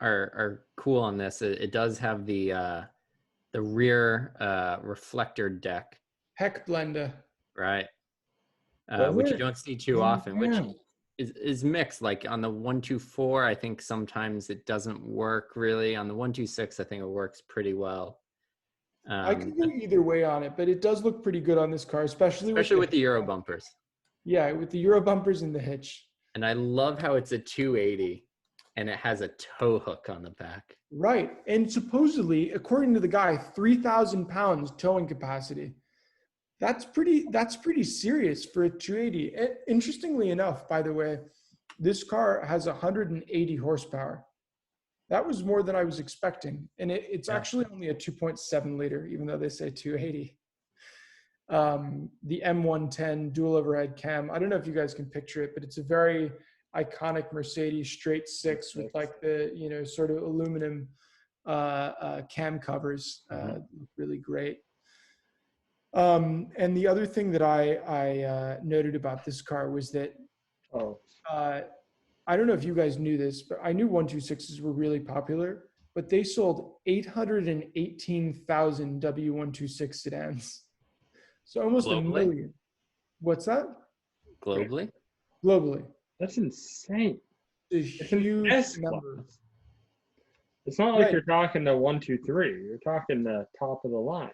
are cool on this, it does have the rear reflector deck. Heck blender. Right. Which you don't see too often, which is mixed. Like on the 124, I think sometimes it doesn't work really. On the 126, I think it works pretty well. I could go either way on it, but it does look pretty good on this car, especially with the Euro bumpers. Yeah, with the Euro bumpers and the hitch. And I love how it's a 280 and it has a tow hook on the back. Right. And supposedly, according to the guy, 3,000 pounds towing capacity. That's pretty serious for a 280. Interestingly enough, by the way, this car has 180 horsepower. That was more than I was expecting. And it's actually only a 2.7 liter, even though they say 280. The M110 dual overhead cam. I don't know if you guys can picture it, but it's a very iconic Mercedes straight six with like the, sort of aluminum cam covers. Really great. And the other thing that I noted about this car was that I don't know if you guys knew this, but I knew 126s were really popular, but they sold 818,000 W126 sedans. So almost Globally? a million. What's that? Globally? Globally. That's insane. It's a It's an huge S number. class. It's not like Right. you're talking the 1, 2, 3. You're talking the top of the line.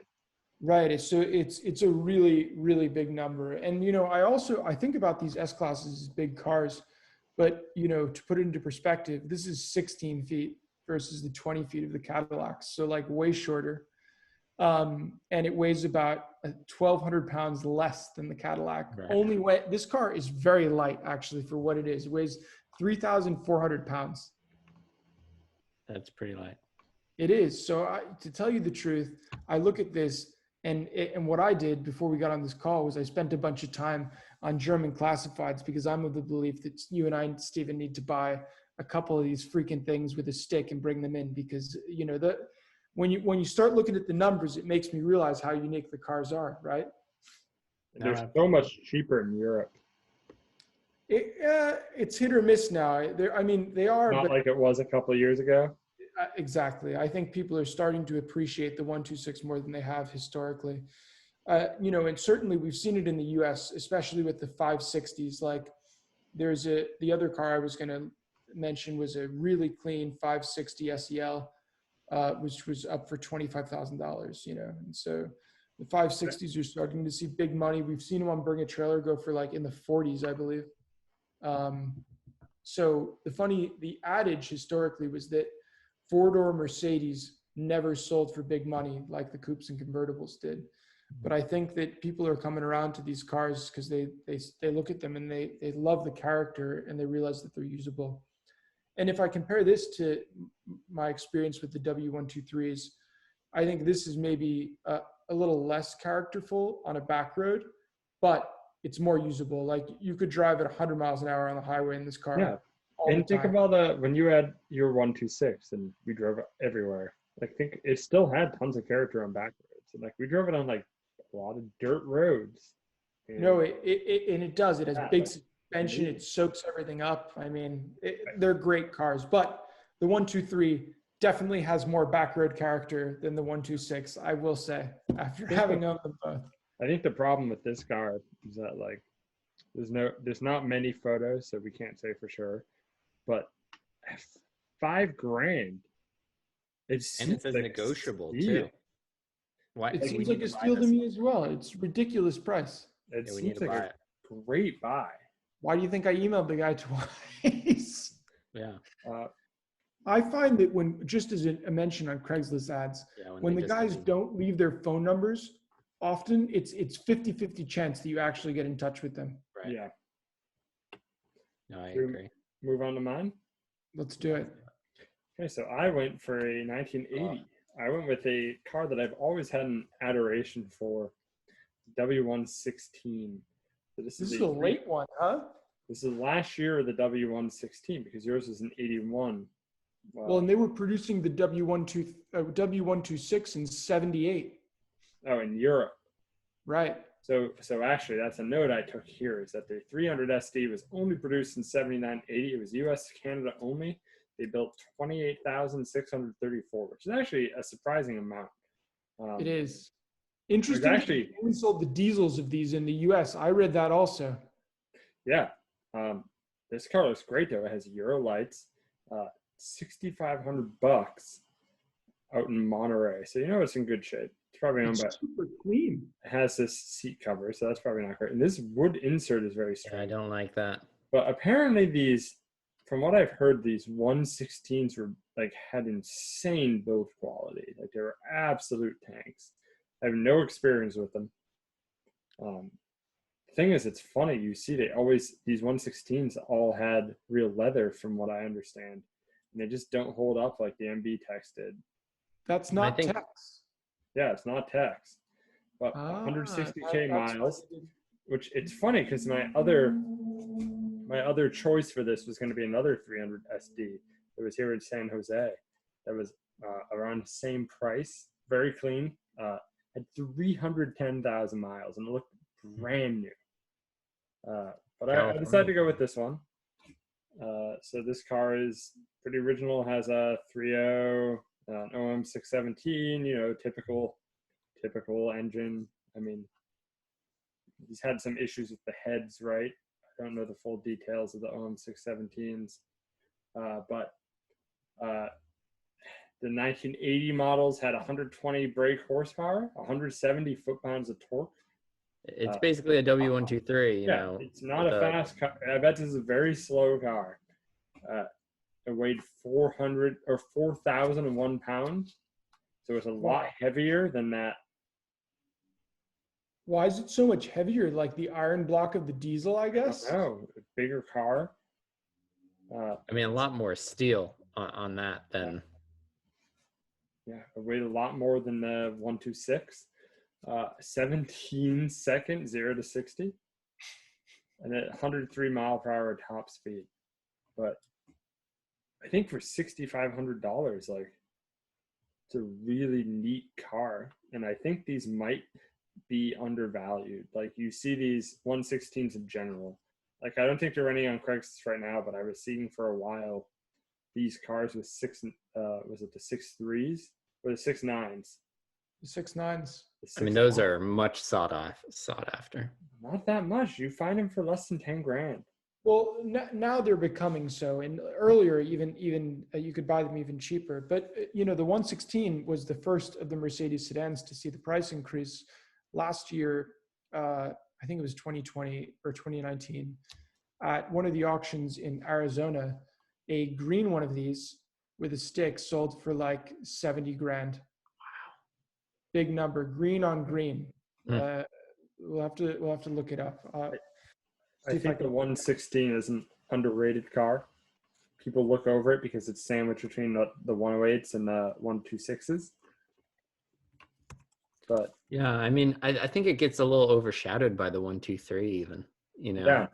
Right. So it's a really, really big number. And, you know, I think about these S classes as big cars, but, you know, to put it into perspective, this is 16 feet versus the 20 feet of the Cadillacs. So like way shorter. And it weighs about 1,200 pounds less than the Cadillac. Right. This car is very light actually for what it is. It weighs 3,400 pounds. That's pretty light. It is. So to tell you the truth, I look at this and what I did before we got on this call was I spent a bunch of time on German classifieds because I'm of the belief that you and I, Stephen, need to buy a couple of these freaking things with a stick and bring them in because, you know, when you start looking at the numbers, it makes me realize how unique the cars are, right? They're so much cheaper in Europe. It's hit or miss now. They are. Not like it was a couple of years ago. Exactly. I think people are starting to appreciate the 126 more than they have historically. You know, and certainly we've seen it in the US, especially with the 560s. Like the other car I was going to mention was a really clean 560 SEL, which was up for $25,000, you know. And so the 560s are starting to see big money. We've seen them on Bring a Trailer go for like in the 40s, I believe. So the adage historically was that four-door Mercedes never sold for big money like the coupes and convertibles did. But I think that people are coming around to these cars because they look at them and they love the character and they realize that they're usable. And if I compare this to my experience with the W123s, I think this is maybe a little less characterful on a back road, but it's more usable. Like you could drive at 100 miles an hour on the highway in this car. Yeah. And think about when you had your 126 and we drove it everywhere. I think it still had tons of character on back roads. And like we drove it on like a lot of dirt roads. No, it does. It has big suspension. It soaks everything up. I mean, they're great cars, but the 123 definitely has more back road character than the 126. I will say, after having owned them both. I think the problem with this car is that like there's not many photos, so we can't say for sure. But $5,000. It says like negotiable too. Why? It seems like a steal to me as well. It's a ridiculous price. It seems like a great buy. Why do you think I emailed the guy twice? Yeah. I find that when, just as a mention on Craigslist ads, when the guys don't leave their phone numbers, often it's 50-50 chance that you actually get in touch with them. Right. Yeah. No, I agree. Move on to mine. Let's do it. Okay, so I went for a 1980. I went with a car that I've always had an adoration for, W116. So this is a late one, huh? This is last year of the W116 because yours was an 81. Well, and they were producing the W126 in 78. Oh, in Europe. Right. So actually, that's a note I took here is that the 300 SD was only produced in 79-80. It was U.S. Canada only. They built 28,634, which is actually a surprising amount. It is. Interesting. Actually, they only sold the diesels of these in the U.S. I read that also. Yeah. This car looks great though. It has Euro lights, $6,500 out in Monterey. So you know it's in good shape. It's probably owned by. Super clean. It has this seat cover, so that's probably not great. And this wood insert is very strong. Yeah, I don't like that. But apparently these, from what I've heard, these 116s were like had insane build quality. Like they were absolute tanks. I have no experience with them. The thing is, it's funny. You see, these 116s all had real leather, from what I understand, and they just don't hold up like the MB Tex did. That's not Tex. Yeah, it's not Tex. But 160K miles, which it's funny because my other choice for this was going to be another 300 SD. It was here in San Jose. That was around the same price, very clean. Had 310,000 miles and it looked brand new. But I decided to go with this one. So this car is pretty original. Has a 3.0, an OM 617. You know, typical engine. I mean, he's had some issues with the heads, right? I don't know the full details of the OM 617s, but the 1980 models had 120 brake horsepower, 170 foot-pounds of torque. It's basically a W123, you know. It's not a fast car. I bet this is a very slow car. It weighed 4,001 pounds, so it's a lot heavier than that. Why is it so much heavier? Like the iron block of the diesel, I guess? Oh, a bigger car. I mean, a lot more steel on that than. Yeah, it weighed a lot more than the 126. 17 seconds, 0 to 60, and at 103 mile per hour top speed. But I think for $6,500, like, it's a really neat car, and I think these might be undervalued. Like, you see these 116s in general. Like, I don't think they're running on Craigslist right now, but I was seeing for a while these cars with was it the 6.3s or the 6.9s? The 6.9s. I mean, those are much sought after. Not that much. You find them for less than 10 grand. Well, now they're becoming so, and earlier even you could buy them even cheaper. But you know, the 116 was the first of the Mercedes sedans to see the price increase last year. I think it was 2020 or 2019 at one of the auctions in Arizona. A green one of these with a stick sold for like 70 grand. Wow, big number, green on green. We'll have to look it up. I think the 116 is an underrated car. People look over it because it's sandwiched between the 108s and the 126s. But yeah, I mean, I think it gets a little overshadowed by the 123 even, you know. Yeah.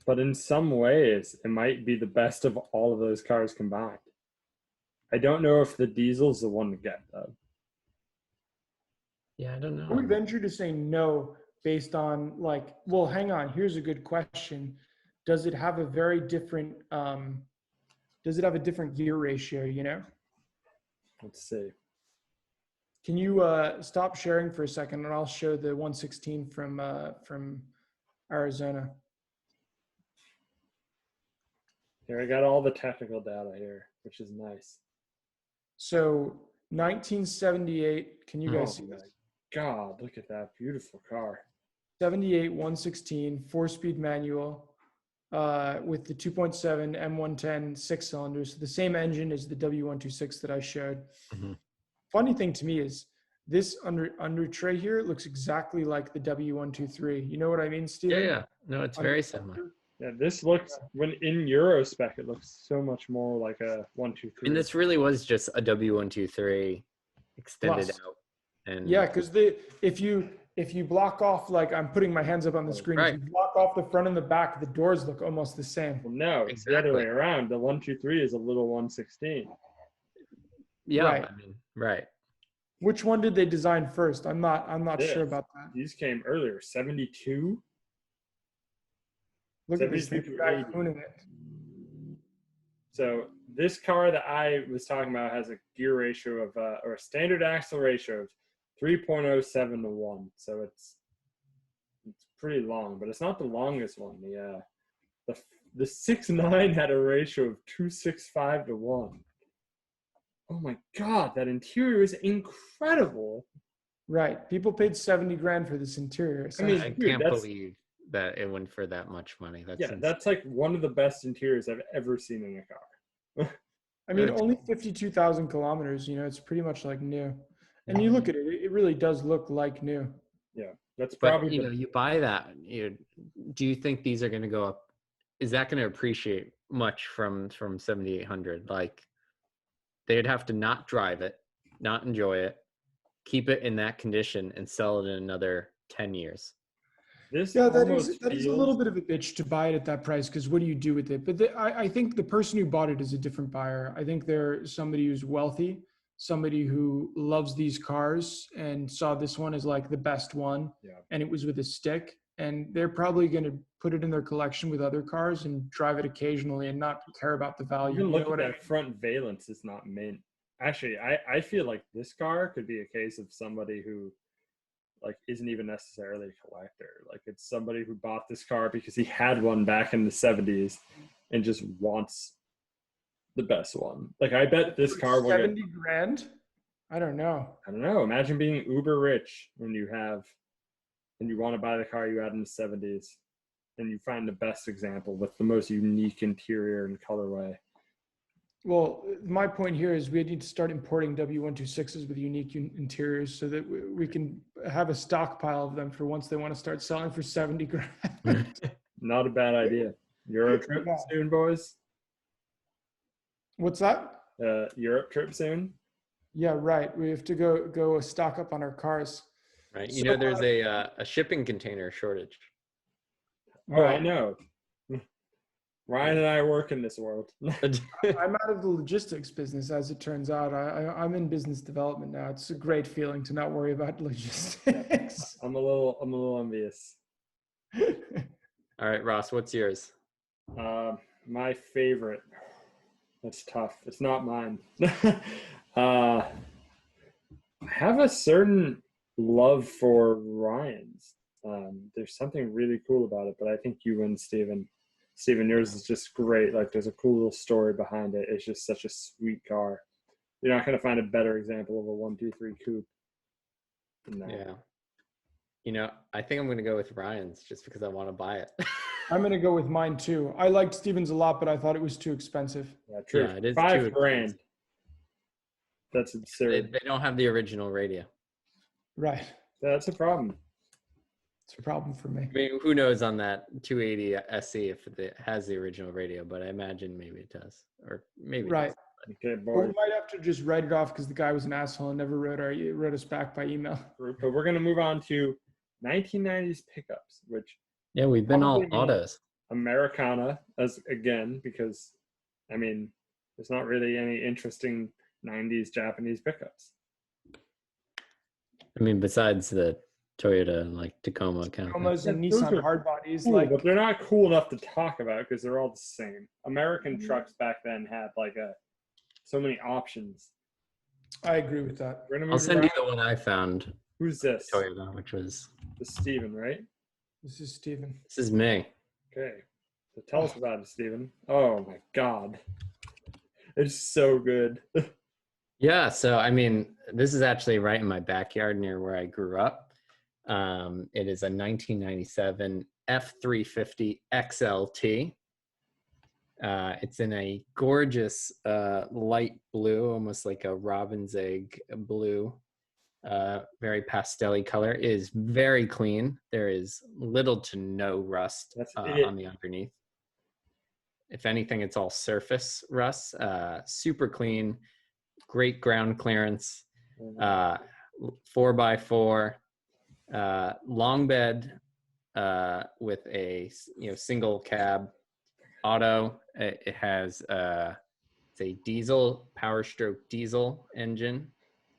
But in some ways, it might be the best of all of those cars combined. I don't know if the diesel's the one to get, though. Yeah, I don't know. I would venture to say no, based on like, well, hang on. Here's a good question. Does it have a very different, does it have a different gear ratio, you know? Let's see. Can you stop sharing for a second and I'll show the 116 from Arizona. Here, I got all the technical data here, which is nice. So 1978, can you guys see my this? God, look at that beautiful car. 78 116 4-speed manual with the 2.7 M110 6 cylinders, the same engine as the W126 that I showed. Mm-hmm. Funny thing to me is this under tray here looks exactly like the W123. You know what I mean, Steven? Yeah. No, it's very similar. Yeah, this looks, when in Euro spec, it looks so much more like a 123. And this really was just a W123 extended Plus. out. And yeah, because if you block off, like I'm putting my hands up on the screen, right. If you block off the front and the back, the doors look almost the same. Well, no, it's the other way around. The 123 is a little 116. Yeah, right. I mean, right. Which one did they design first? I'm not sure about that. These came earlier, 72. Look at this thing racooning it. So this car that I was talking about has a gear ratio of, or a standard axle ratio of 3.07 to 1. So it's pretty long, but it's not the longest one. The 6.9 had a ratio of 2.65 to 1. Oh my God, that interior is incredible. Right. People paid 70 grand for this interior. I mean, I can't believe that it went for that much money. That's like one of the best interiors I've ever seen in a car. I mean, only 52,000 kilometers, you know, it's pretty much like new. And you look at it, it really does look like new. Yeah, that's probably. But, you know, you buy that. Do you think these are going to go up? Is that going to appreciate much from 7,800? Like, they'd have to not drive it, not enjoy it, keep it in that condition, and sell it in another 10 years. This Yeah, almost that is a little bit of a bitch to buy it at that price, because what do you do with it? But I think the person who bought it is a different buyer. I think they're somebody who's wealthy, somebody who loves these cars and saw this one as like the best one, and it was with a stick. And they're probably going to put it in their collection with other cars and drive it occasionally and not care about the value. Even look at that front valence is not mint. Actually, I feel like this car could be a case of somebody who like isn't even necessarily a collector. Like it's somebody who bought this car because he had one back in the 70s and just wants the best one. Like I bet this car will 70 grand. I don't know. Imagine being uber rich when you want to buy the car you had in the 70s and you find the best example with the most unique interior and colorway. Well, my point here is we need to start importing W126s with unique interiors so that we can have a stockpile of them for once they want to start selling for 70 grand. Not a bad idea. Euro trip soon, boys. What's that? Europe trip soon. Yeah, right. We have to go stock up on our cars. Right. You know, there's a shipping container shortage. Oh, I know. Ryan and I work in this world. I'm out of the logistics business, as it turns out. I'm in business development now. It's a great feeling to not worry about logistics. I'm a little envious. All right, Ross, what's yours? My favorite. That's tough. It's not mine. I have a certain love for Ryan's. There's something really cool about it, but I think you win, Steven. Steven, yours is just great. Like there's a cool little story behind it. It's just such a sweet car. You're not going to find a better example of a 123 coupe than that. Yeah. You know, I think I'm going to go with Ryan's just because I want to buy it. I'm going to go with mine too. I liked Steven's a lot, but I thought it was too expensive. Yeah, true. Yeah, it is $5 grand. That's absurd. They don't have the original radio. Right. That's a problem. It's a problem for me. I mean, who knows on that 280 SE if it has the original radio, but I imagine maybe it does. Or maybe it right. Okay, boy. Well, we might have to just write it off because the guy was an asshole and never wrote us back by email. But we're going to move on to 1990s pickups, which we've been all autos. Americana because I mean, there's not really any interesting 90s Japanese pickups. I mean, besides the Toyota and like Tacoma kind Tacomas and Nissan hard bodies, cool, but they're not cool enough to talk about because they're all the same. American trucks back then had like so many options. I agree with that. I'll send you the one I found. Who's this? Toyota, which was this is Steven, right? This is Steven. This is me. Okay. So tell us about it, Steven. Oh my God. It's so good. Yeah, so I mean, this is actually right in my backyard near where I grew up. It is a 1997 F350 XLT. It's in a gorgeous light blue, almost like a robin's egg blue, very pastel-y color. It is very clean. There is little to no rust on the underneath. If anything, it's all surface rust. Super clean, great ground clearance, 4x4. Long bed with a single cab auto. It has it's a diesel Power Stroke diesel engine.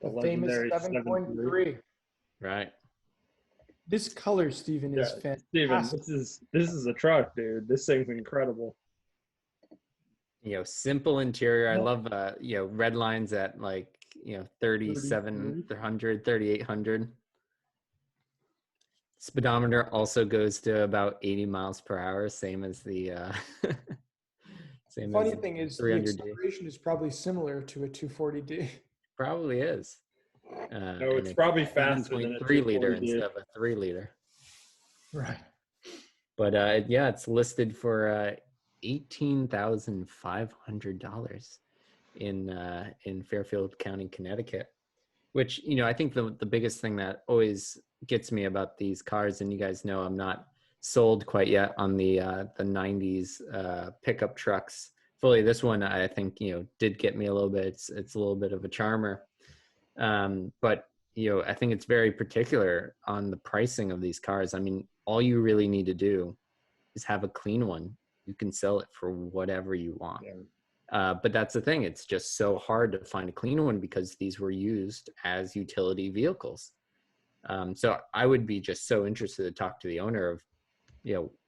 The famous 7.3. Right. This color, Steven, is fantastic. Steven, this is a truck, dude. This thing's incredible. Simple interior. I love red lines at like 3,700, 3,800. Speedometer also goes to about 80 miles per hour, same as the funny thing is the acceleration is probably similar to a 240D. Probably is. No, it's probably faster than a 3 liter instead of a 3 liter. Right. But it's listed for $18,500 in Fairfield County, Connecticut. Which I think the biggest thing that always gets me about these cars, and you guys know I'm not sold quite yet on the 90s pickup trucks fully. This one I think did get me a little bit. It's a little bit of a charmer, but I think it's very particular on the pricing of these cars. I mean, all you really need to do is have a clean one. You can sell it for whatever you want. But that's the thing. It's just so hard to find a clean one because these were used as utility vehicles. So I would be just so interested to talk to the owner of,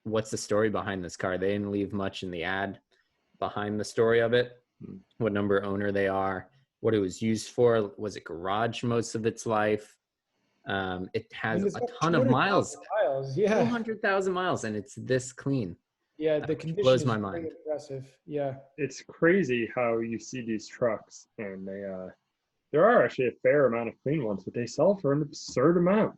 what's the story behind this car? They didn't leave much in the ad behind the story of it, what number owner they are, what it was used for. Was it garage most of its life? It has a ton of miles, 200,000 miles, and it's this clean. Yeah, the condition blows my is mind. pretty impressive. Yeah, it's crazy how you see these trucks, and there are actually a fair amount of clean ones, but they sell for an absurd amount.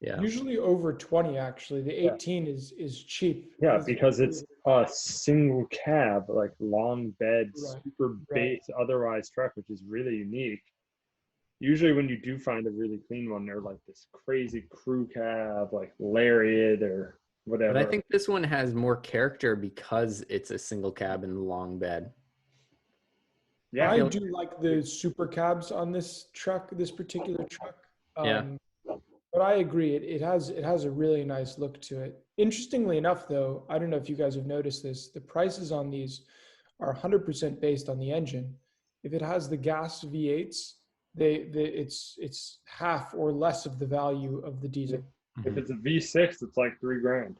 Yeah, usually over 20. Actually, the 18 is cheap. Yeah, because it's a single cab, like long bed, super base, otherwise truck, which is really unique. Usually when you do find a really clean one, they're like this crazy crew cab, like Lariat or whatever. but I think this one has more character because it's a single cab and long bed. Yeah, I do like the super cabs on this particular truck. But I agree, it has a really nice look to it. Interestingly enough, though, I don't know if you guys have noticed this, the prices on these are 100% based on the engine. If it has the gas V8s, it's half or less of the value of the diesel. If it's a V6, it's like $3,000.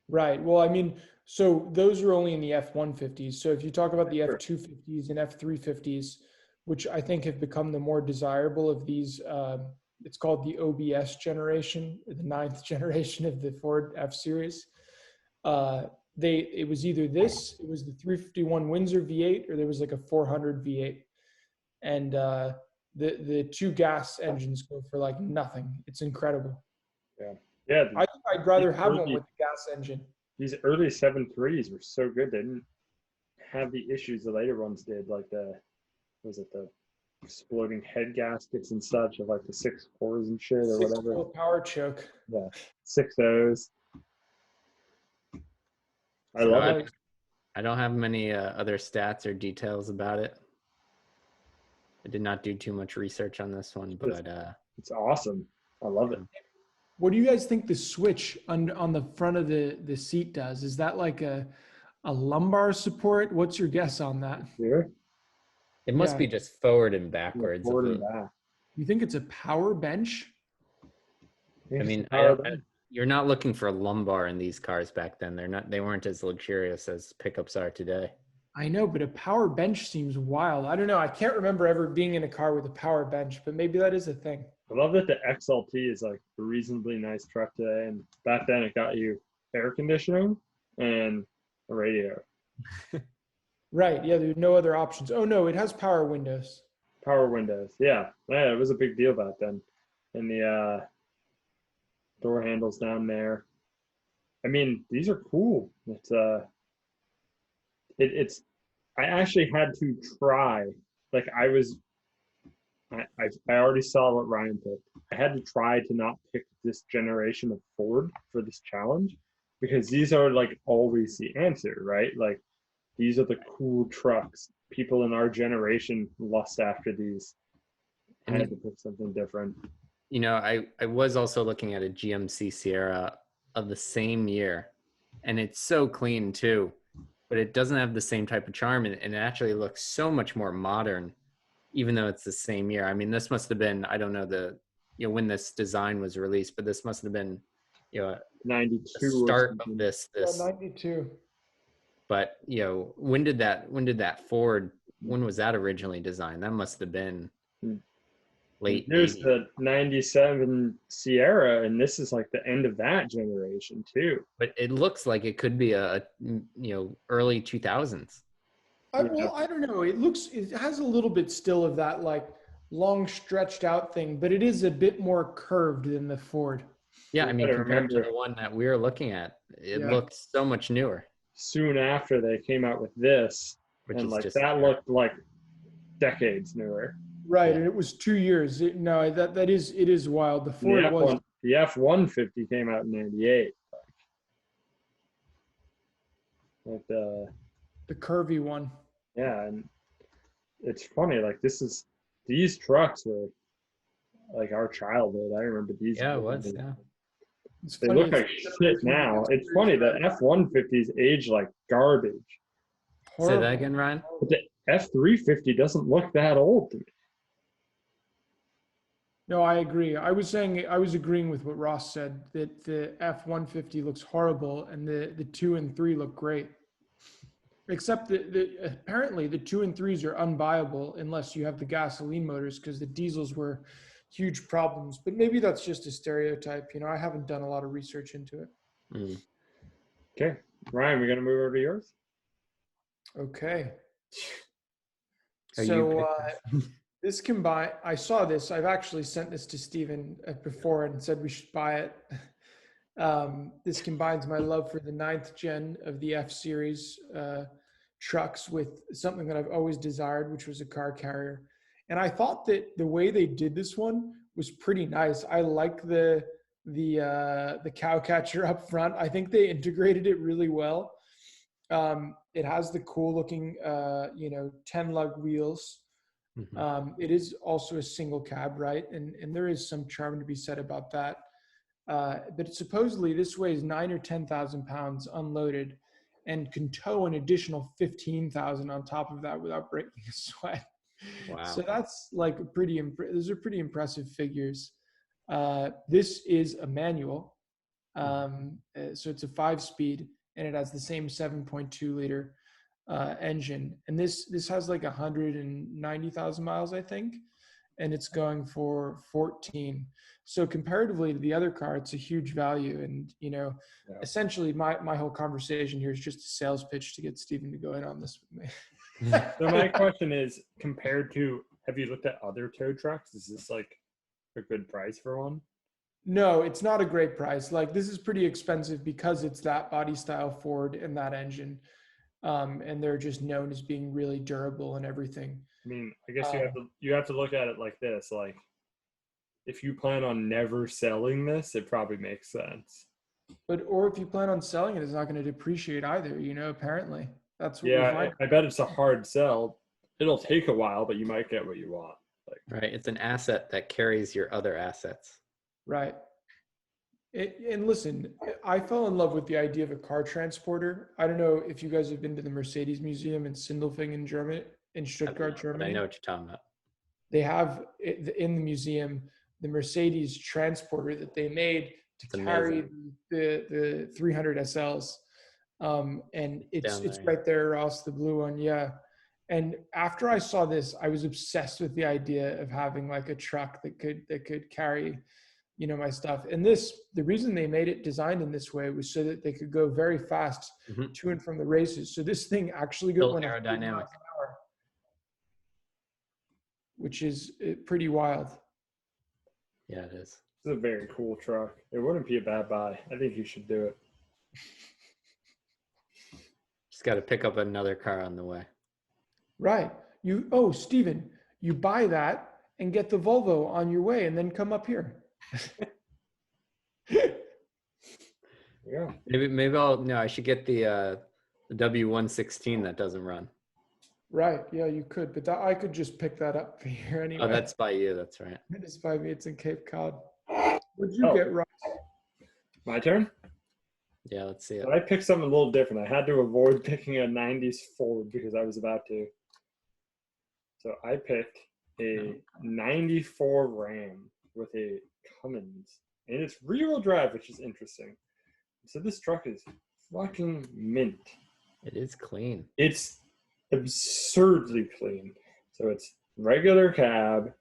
Right. Well, I mean, so those are only in the F-150s. So if you talk about the F-250s and F-350s, which I think have become the more desirable of these, it's called the OBS generation, the 9th generation of the Ford F-Series. It was either this, it was the 351 Windsor V8, or there was like a 400 V8. And the two gas engines go for like nothing. It's incredible. Yeah. I think I'd rather have one with the gas engine. These early 7.3s were so good. They didn't have the issues the later ones did, like the exploding head gaskets and such of like the 6.4s and shit or whatever. Power choke. Yeah, 6.0s. I love it. I don't have many other stats or details about it. I did not do too much research on this one, but it's awesome. I love it. What do you guys think the switch on the front of the seat does? Is that like a lumbar support? What's your guess on that? Sure. It must be just forward and backwards. Forward and back. You think it's a power bench? I mean, you're not looking for a lumbar in these cars back then. They weren't as luxurious as pickups are today. I know, but a power bench seems wild. I don't know. I can't remember ever being in a car with a power bench, but maybe that is a thing. I love that the XLT is like a reasonably nice truck today, and back then it got you air conditioning and a radio. Right. Yeah, there's no other options. Oh no, it has power windows. Power windows. Yeah, it was a big deal back then. And the door handles down there. I mean, these are cool. It's I actually had to try. Like I already saw what Ryan picked. I had to try to not pick this generation of Ford for this challenge because these are like always the answer, right? Like these are the cool trucks. People in our generation lust after these. I had to pick something different. You know, I was also looking at a GMC Sierra of the same year, and it's so clean too, but it doesn't have the same type of charm, and it actually looks so much more modern, even though it's the same year. I mean, this must have been, I don't know when this design was released, but this must have been, 92 the start of this. Yeah, 92. But when did that Ford? When was that originally designed? That must have been late. There's 80s. the 97 Sierra, and this is like the end of that generation too. But it looks like it could be a early 2000s. Well, I don't know. It has a little bit still of that like long stretched out thing, but it is a bit more curved than the Ford. Yeah, I mean, compared to the one that we were looking at, it looks so much newer. Soon after they came out with this, and like that looked like decades newer. Right, and it was 2 years. It is wild. The Ford was the F-150 came out in 98. Like the curvy one. Yeah, and it's funny. Like these trucks were like our childhood. I remember these. Yeah, it was. Yeah. It's They funny. look like shit now. It's funny that F-150s age like garbage. Say that again, Ryan. But the F-350 doesn't look that old to me. No, I agree. I was agreeing with what Ross said, that the F-150 looks horrible and the 2 and 3 look great. Except that apparently the 2 and 3s are unbuyable unless you have the gasoline motors, because the diesels were huge problems. But maybe that's just a stereotype. You know, I haven't done a lot of research into it. Mm. Okay, Ryan, we're gonna move over to yours. Okay. Are So this combine, I saw this. I've actually sent this to Steven before and said we should buy it. This combines my love for the 9th gen of the F series trucks with something that I've always desired, which was a car carrier. And I thought that the way they did this one was pretty nice. I like the cow catcher up front. I think they integrated it really well. It has the cool looking 10 lug wheels. It is also a single cab, right? And there is some charm to be said about that. But supposedly this weighs 9 or 10,000 pounds unloaded and can tow an additional 15,000 on top of that without breaking a sweat. Wow. So that's like those are pretty impressive figures. This is a manual. So it's a 5-speed and it has the same 7.2 liter engine. And this has like 190,000 miles, I think. And it's going for 14. So comparatively to the other car, it's a huge value. And, essentially my whole conversation here is just a sales pitch to get Steven to go in on this with me. So my question is, compared to, have you looked at other tow trucks? Is this like a good price for one? No, it's not a great price. Like, this is pretty expensive because it's that body style Ford and that engine. And they're just known as being really durable and everything. I mean, I guess you have to look at it like this. Like, if you plan on never selling this, it probably makes sense. Or if you plan on selling it, it's not going to depreciate either, apparently. That's what I bet it's a hard sell. It'll take a while, but you might get what you want. Right. It's an asset that carries your other assets. Right. And listen, I fell in love with the idea of a car transporter. I don't know if you guys have been to the Mercedes Museum in Sindelfingen in Stuttgart, Germany. I know what you're talking about. They have in the museum the Mercedes transporter that they made to carry the 300 SLs. And it's right there, Ross, the blue one. Yeah. And after I saw this, I was obsessed with the idea of having like a truck that could carry, my stuff. And the reason they made it designed in this way was so that they could go very fast to and from the races. So this thing actually goes aerodynamic, which is pretty wild. Yeah, it is. It's a very cool truck. It wouldn't be a bad buy. I think you should do it. Just got to pick up another car on the way. Right. Steven, you buy that and get the Volvo on your way and then come up here. Yeah. Maybe I should get the W116 that doesn't run. Right. Yeah, you could, but I could just pick that up for here anyway. Oh, that's by you. That's right. It is by me. It's in Cape Cod. What'd you get, Ross? My turn? Yeah, let's see it. So I picked something a little different. I had to avoid picking a 90s Ford because I was about to. So I picked a 94 Ram with a Cummins. And it's rear-wheel drive, which is interesting. So this truck is fucking mint. It is clean. It's absurdly clean. So it's regular cab,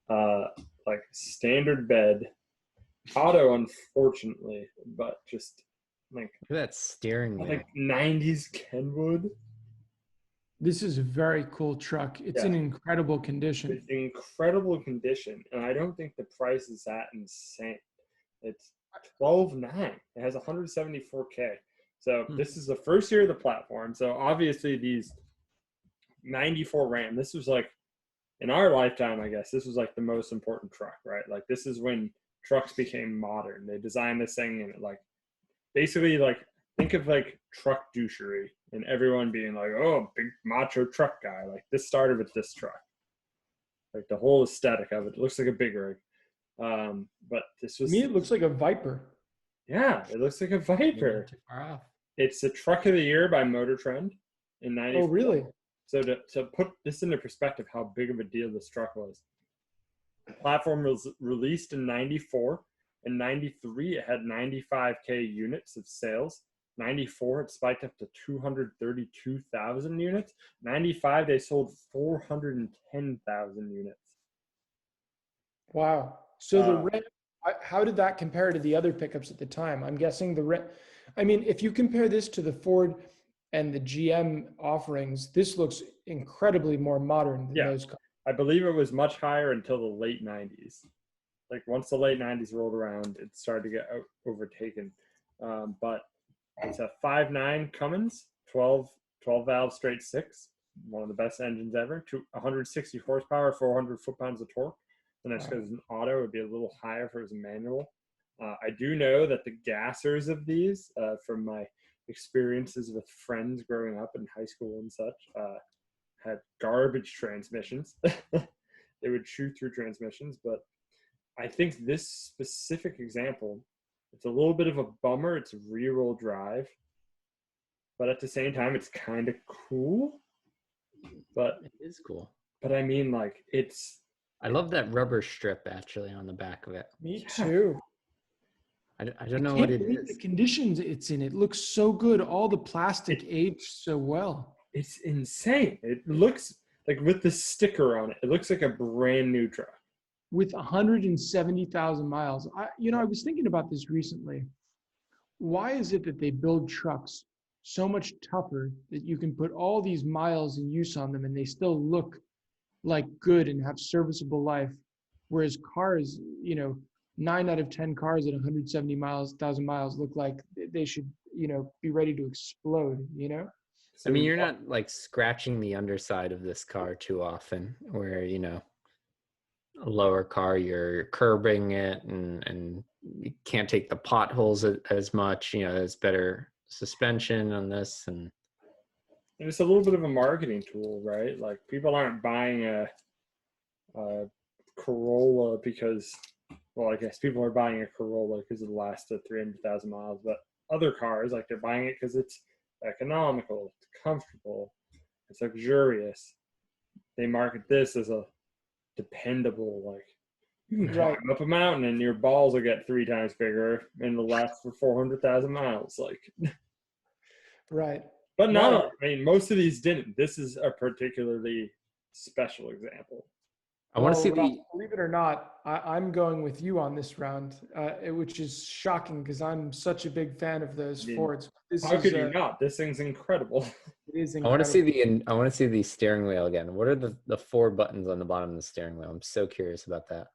like standard bed, auto, unfortunately, but just like, look at that steering wheel. like 90s Kenwood. This is a very cool truck. It's in incredible condition. It's in incredible condition, and I don't think the price is that insane. It's $12,900. It has 174K. So this is the first year of the platform. So obviously these 94 Ram, this was like, in our lifetime, I guess, this was like the most important truck, right? Like, this is when trucks became modern. They designed this thing and like, basically, like, think of like truck douchery and everyone being like, oh, big macho truck guy. Like, this started with this truck. Like, the whole aesthetic of it looks like a big rig. But this was, to me, it looks like a Viper. Yeah, it looks like a Viper. Too far off. It's the truck of the year by Motor Trend in 94. Oh, really? So to put this into perspective, how big of a deal this truck was. The platform was released in 94. In 93, it had 95K units of sales. 94, it spiked up to 232,000 units. 95, they sold 410,000 units. Wow. So the Ram, how did that compare to the other pickups at the time? I'm guessing the Ram, I mean, if you compare this to the Ford and the GM offerings, this looks incredibly more modern than those cars. I believe it was much higher until the late 90s. Like once the late 90s rolled around, it started to get overtaken. But it's a 5.9 Cummins, 12 valve straight six, one of the best engines ever. 160 horsepower, 400 foot-pounds of torque. And that's because an auto would be a little higher if it was a manual. I do know that the gassers of these, from my experiences with friends growing up in high school and such, had garbage transmissions. They would chew through transmissions, but I think this specific example, it's a little bit of a bummer. It's rear-wheel drive, but at the same time, it's kind of cool. But it is cool. But I mean, like, I love that rubber strip actually on the back of it. Me too. I don't know what it is. The conditions it's in. It looks so good. All the plastic aged so well. It's insane. It looks like, with the sticker on it, it looks like a brand new truck. With 170,000 miles. I was thinking about this recently. Why is it that they build trucks so much tougher that you can put all these miles in use on them and they still look like good and have serviceable life? Whereas cars, 9 out of 10 cars at 170,000 miles look like they should, be ready to explode, I mean, you're not like scratching the underside of this car too often, where, a lower car, you're curbing it and you can't take the potholes as much. There's better suspension on this. And it's a little bit of a marketing tool, right? Like, people aren't buying a Corolla because, well, I guess people are buying a Corolla because it lasts 300,000 miles, but other cars, like, they're buying it because it's economical, it's comfortable, it's luxurious. They market this as a dependable, like, you can climb up a mountain and your balls will get 3 times bigger and it'll last for 400,000 miles. Like, right. But no, I mean, most of these didn't. This is a particularly special example. I want to see believe it or not, I'm going with you on this round, which is shocking because I'm such a big fan of those Fords. How could you not? This thing's incredible. It is incredible. I want to see the steering wheel again. What are the 4 buttons on the bottom of the steering wheel? I'm so curious about that.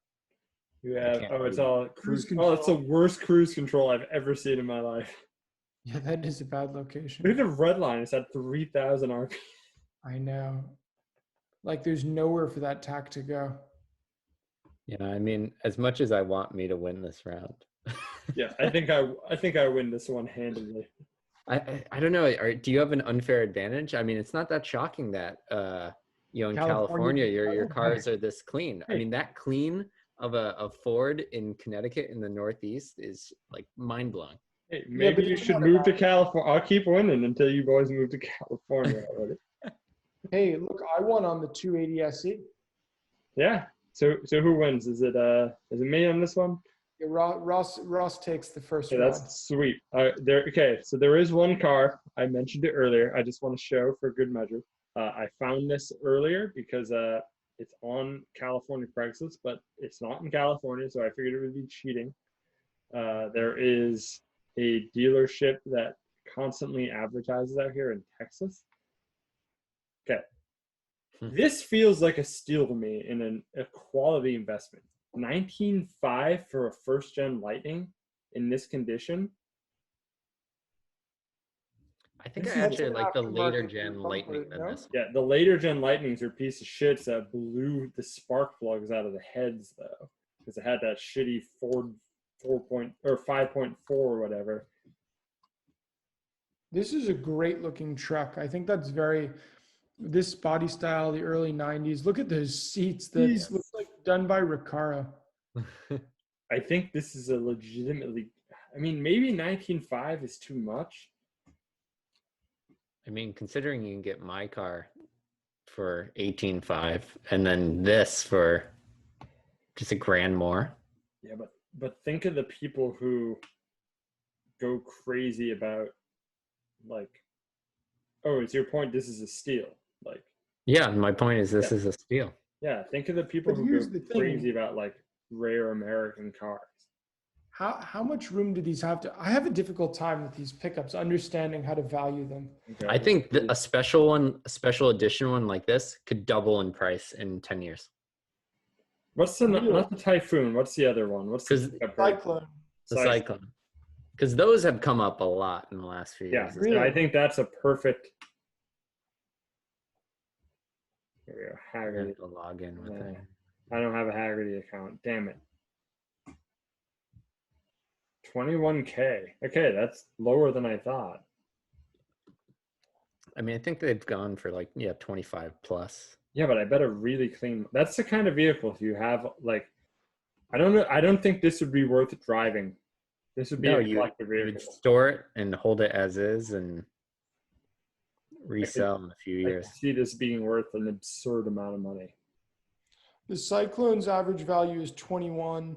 You have it's all cruise control. Oh, it's the worst cruise control I've ever seen in my life. Yeah, that is a bad location. Look at the red line. It's at 3,000 RPM. I know. Like, there's nowhere for that tack to go. Yeah, I mean, as much as I want me to win this round. Yeah, I think I win this one handily. I don't know. Do you have an unfair advantage? I mean, it's not that shocking that in California your cars are this clean. I mean, that clean of a Ford in Connecticut in the Northeast is like mind blowing. Hey, maybe you should move to California. I'll keep winning until you boys move to California already. Hey, look, I won on the 280 SE. Yeah. So who wins? Is it me on this one? Yeah, Ross takes the first round. That's sweet. So there is one car. I mentioned it earlier. I just want to show for good measure. I found this earlier because it's on California Craigslist, but it's not in California, so I figured it would be cheating. There is a dealership that constantly advertises out here in Texas. Okay. This feels like a steal to me in a quality investment. 19.5 for a first-gen Lightning in this condition. I think I actually like the later gen Lightning than this one. Yeah, the later gen Lightnings are a piece of shits that blew the spark plugs out of the heads, though, because it had that shitty Ford 5.4 or whatever. This is a great looking truck. I think that's this body style, the early 90s. Look at those seats. That looks like done by Recaro. I think this is a legitimately, I mean, maybe 19.5 is too much. I mean, considering you can get my car for 18.5 and then this for just $1,000 more. Yeah, but think of the people who go crazy about, like, oh, it's your point, this is a steal. Like, yeah, my point is this is a steal. Yeah, think of the people who go crazy about like rare American cars. How much room do these have to? I have a difficult time with these pickups, understanding how to value them. Okay. I think a special edition one like this could double in price in 10 years. What's the not the Typhoon? What's the other one? What's the Cyclone? The Cyclone. Because those have come up a lot in the last few years. Yeah, really? I think that's a perfect. Here we go. Haggerty. To log in with it. I don't have a Haggerty account. Damn it. 21K. Okay, that's lower than I thought. I mean, I think they've gone for 25 plus. Yeah, but I bet a really clean. That's the kind of vehicle if you have like. I don't know. I don't think this would be worth driving. This would be a collector vehicle. You would store it and hold it as is and resell in a few years. I see this being worth an absurd amount of money. The Cyclone's average value is 21,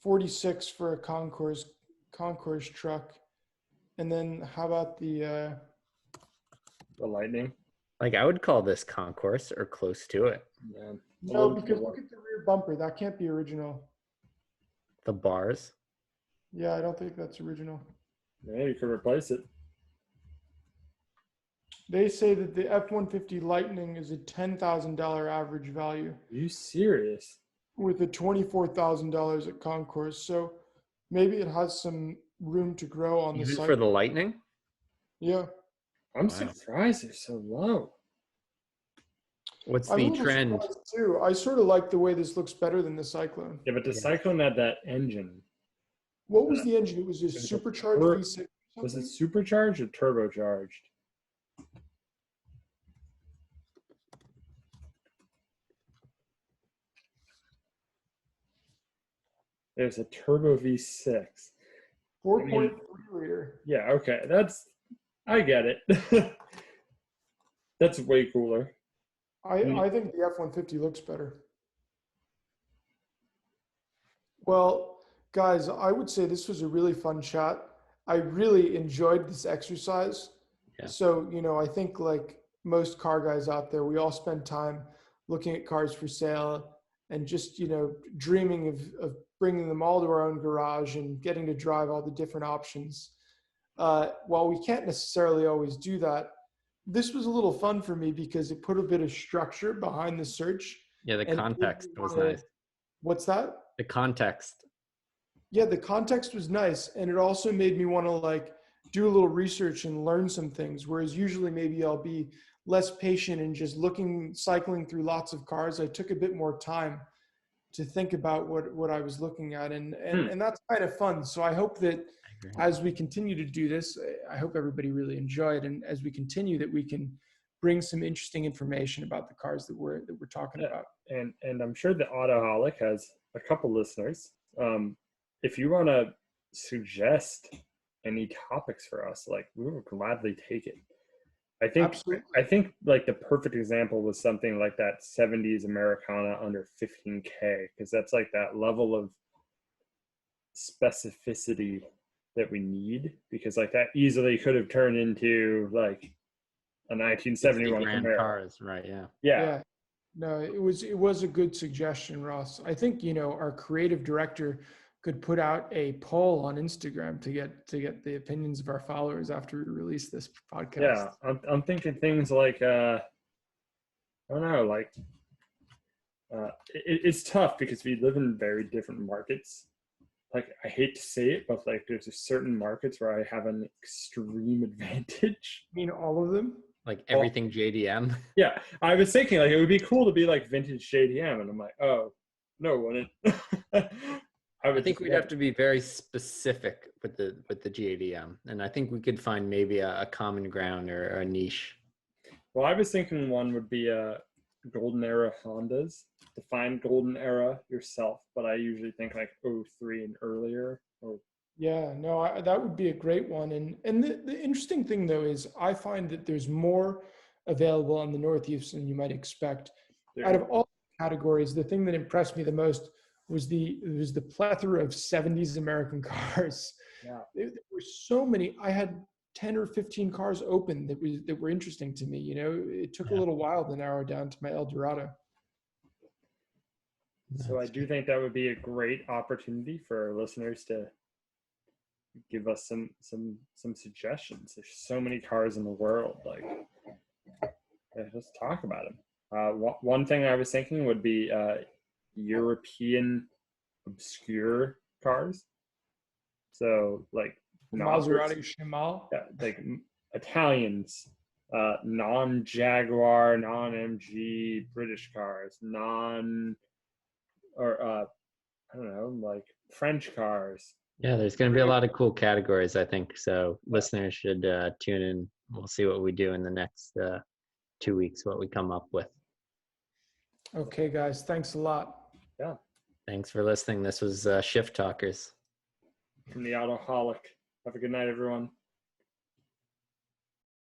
46 for a Concourse truck. And then how about the Lightning? I would call this Concourse or close to it. Yeah. No, because look at the rear bumper. That can't be original. The bars? Yeah, I don't think that's original. Yeah, you could replace it. They say that the F-150 Lightning is a $10,000 average value. Are you serious? With a $24,000 at Concourse. So maybe it has some room to grow on the site. Even for the Lightning? Yeah. I'm surprised they're so low. What's the trend? Too. I sort of like the way this looks better than the Cyclone. Yeah, but the Cyclone had that engine. What was the engine? It was a supercharged V6. Was it supercharged or turbocharged? It was a turbo V6. 4.3 liter. Yeah, okay. I get it. That's way cooler. I think the F-150 looks better. Well, guys, I would say this was a really fun chat. I really enjoyed this exercise. Yeah. So, I think like most car guys out there, we all spend time looking at cars for sale and just, dreaming of bringing them all to our own garage and getting to drive all the different options. While we can't necessarily always do that, this was a little fun for me because it put a bit of structure behind the search. Yeah, the context was nice. What's that? The context. Yeah, the context was nice. And it also made me want to do a little research and learn some things. Whereas usually maybe I'll be less patient and just cycling through lots of cars. I took a bit more time to think about what I was looking at. And that's kind of fun. So I hope that as we continue to do this, I hope everybody really enjoyed. And as we continue that we can bring some interesting information about the cars that we're talking about. And I'm sure the Autoholic has a couple listeners. If you want to suggest any topics for us, we will gladly take it. I think the perfect example was something like that 70s Americana under 15K, because that's that level of specificity that we need, because that easily could have turned into a 1971 Camaro. Cars, right? Yeah. No, it was a good suggestion, Ross. I think our creative director could put out a poll on Instagram to get the opinions of our followers after we release this podcast. Yeah, I'm thinking things like I don't know, it's tough because we live in very different markets. I hate to say it, but there's just certain markets where I have an extreme advantage. You mean all of them? Everything JDM? Yeah, I was thinking it would be cool to be vintage JDM, and I'm oh, no, it wouldn't. I think we'd have to be very specific with the JDM, and I think we could find maybe a common ground or a niche. Well, I was thinking one would be golden era Hondas. Define golden era yourself, but I usually think 03 and earlier, or Yeah, no, that would be a great one. And the interesting thing though is I find that there's more available in the Northeast than you might expect. Out of all categories, the thing that impressed me the most was the plethora of 70s American cars. Yeah. There were so many. I had 10 or 15 cars open that were interesting to me. You know, it took a little while to narrow down to my El Dorado. So I do think that would be a great opportunity for our listeners to give us some suggestions. There's so many cars in the world. Like, let's talk about them. One thing I was thinking would be European obscure cars. So like Maserati Chimal. Yeah, like Italians, non-Jaguar, non-MG British cars, I don't know, like French cars. Yeah, there's going to be a lot of cool categories, I think. So listeners should tune in. We'll see what we do in the next 2 weeks, what we come up with. Okay, guys. Thanks a lot. Yeah. Thanks for listening. This was Shift Talkers. From the Autoholic. Have a good night, everyone.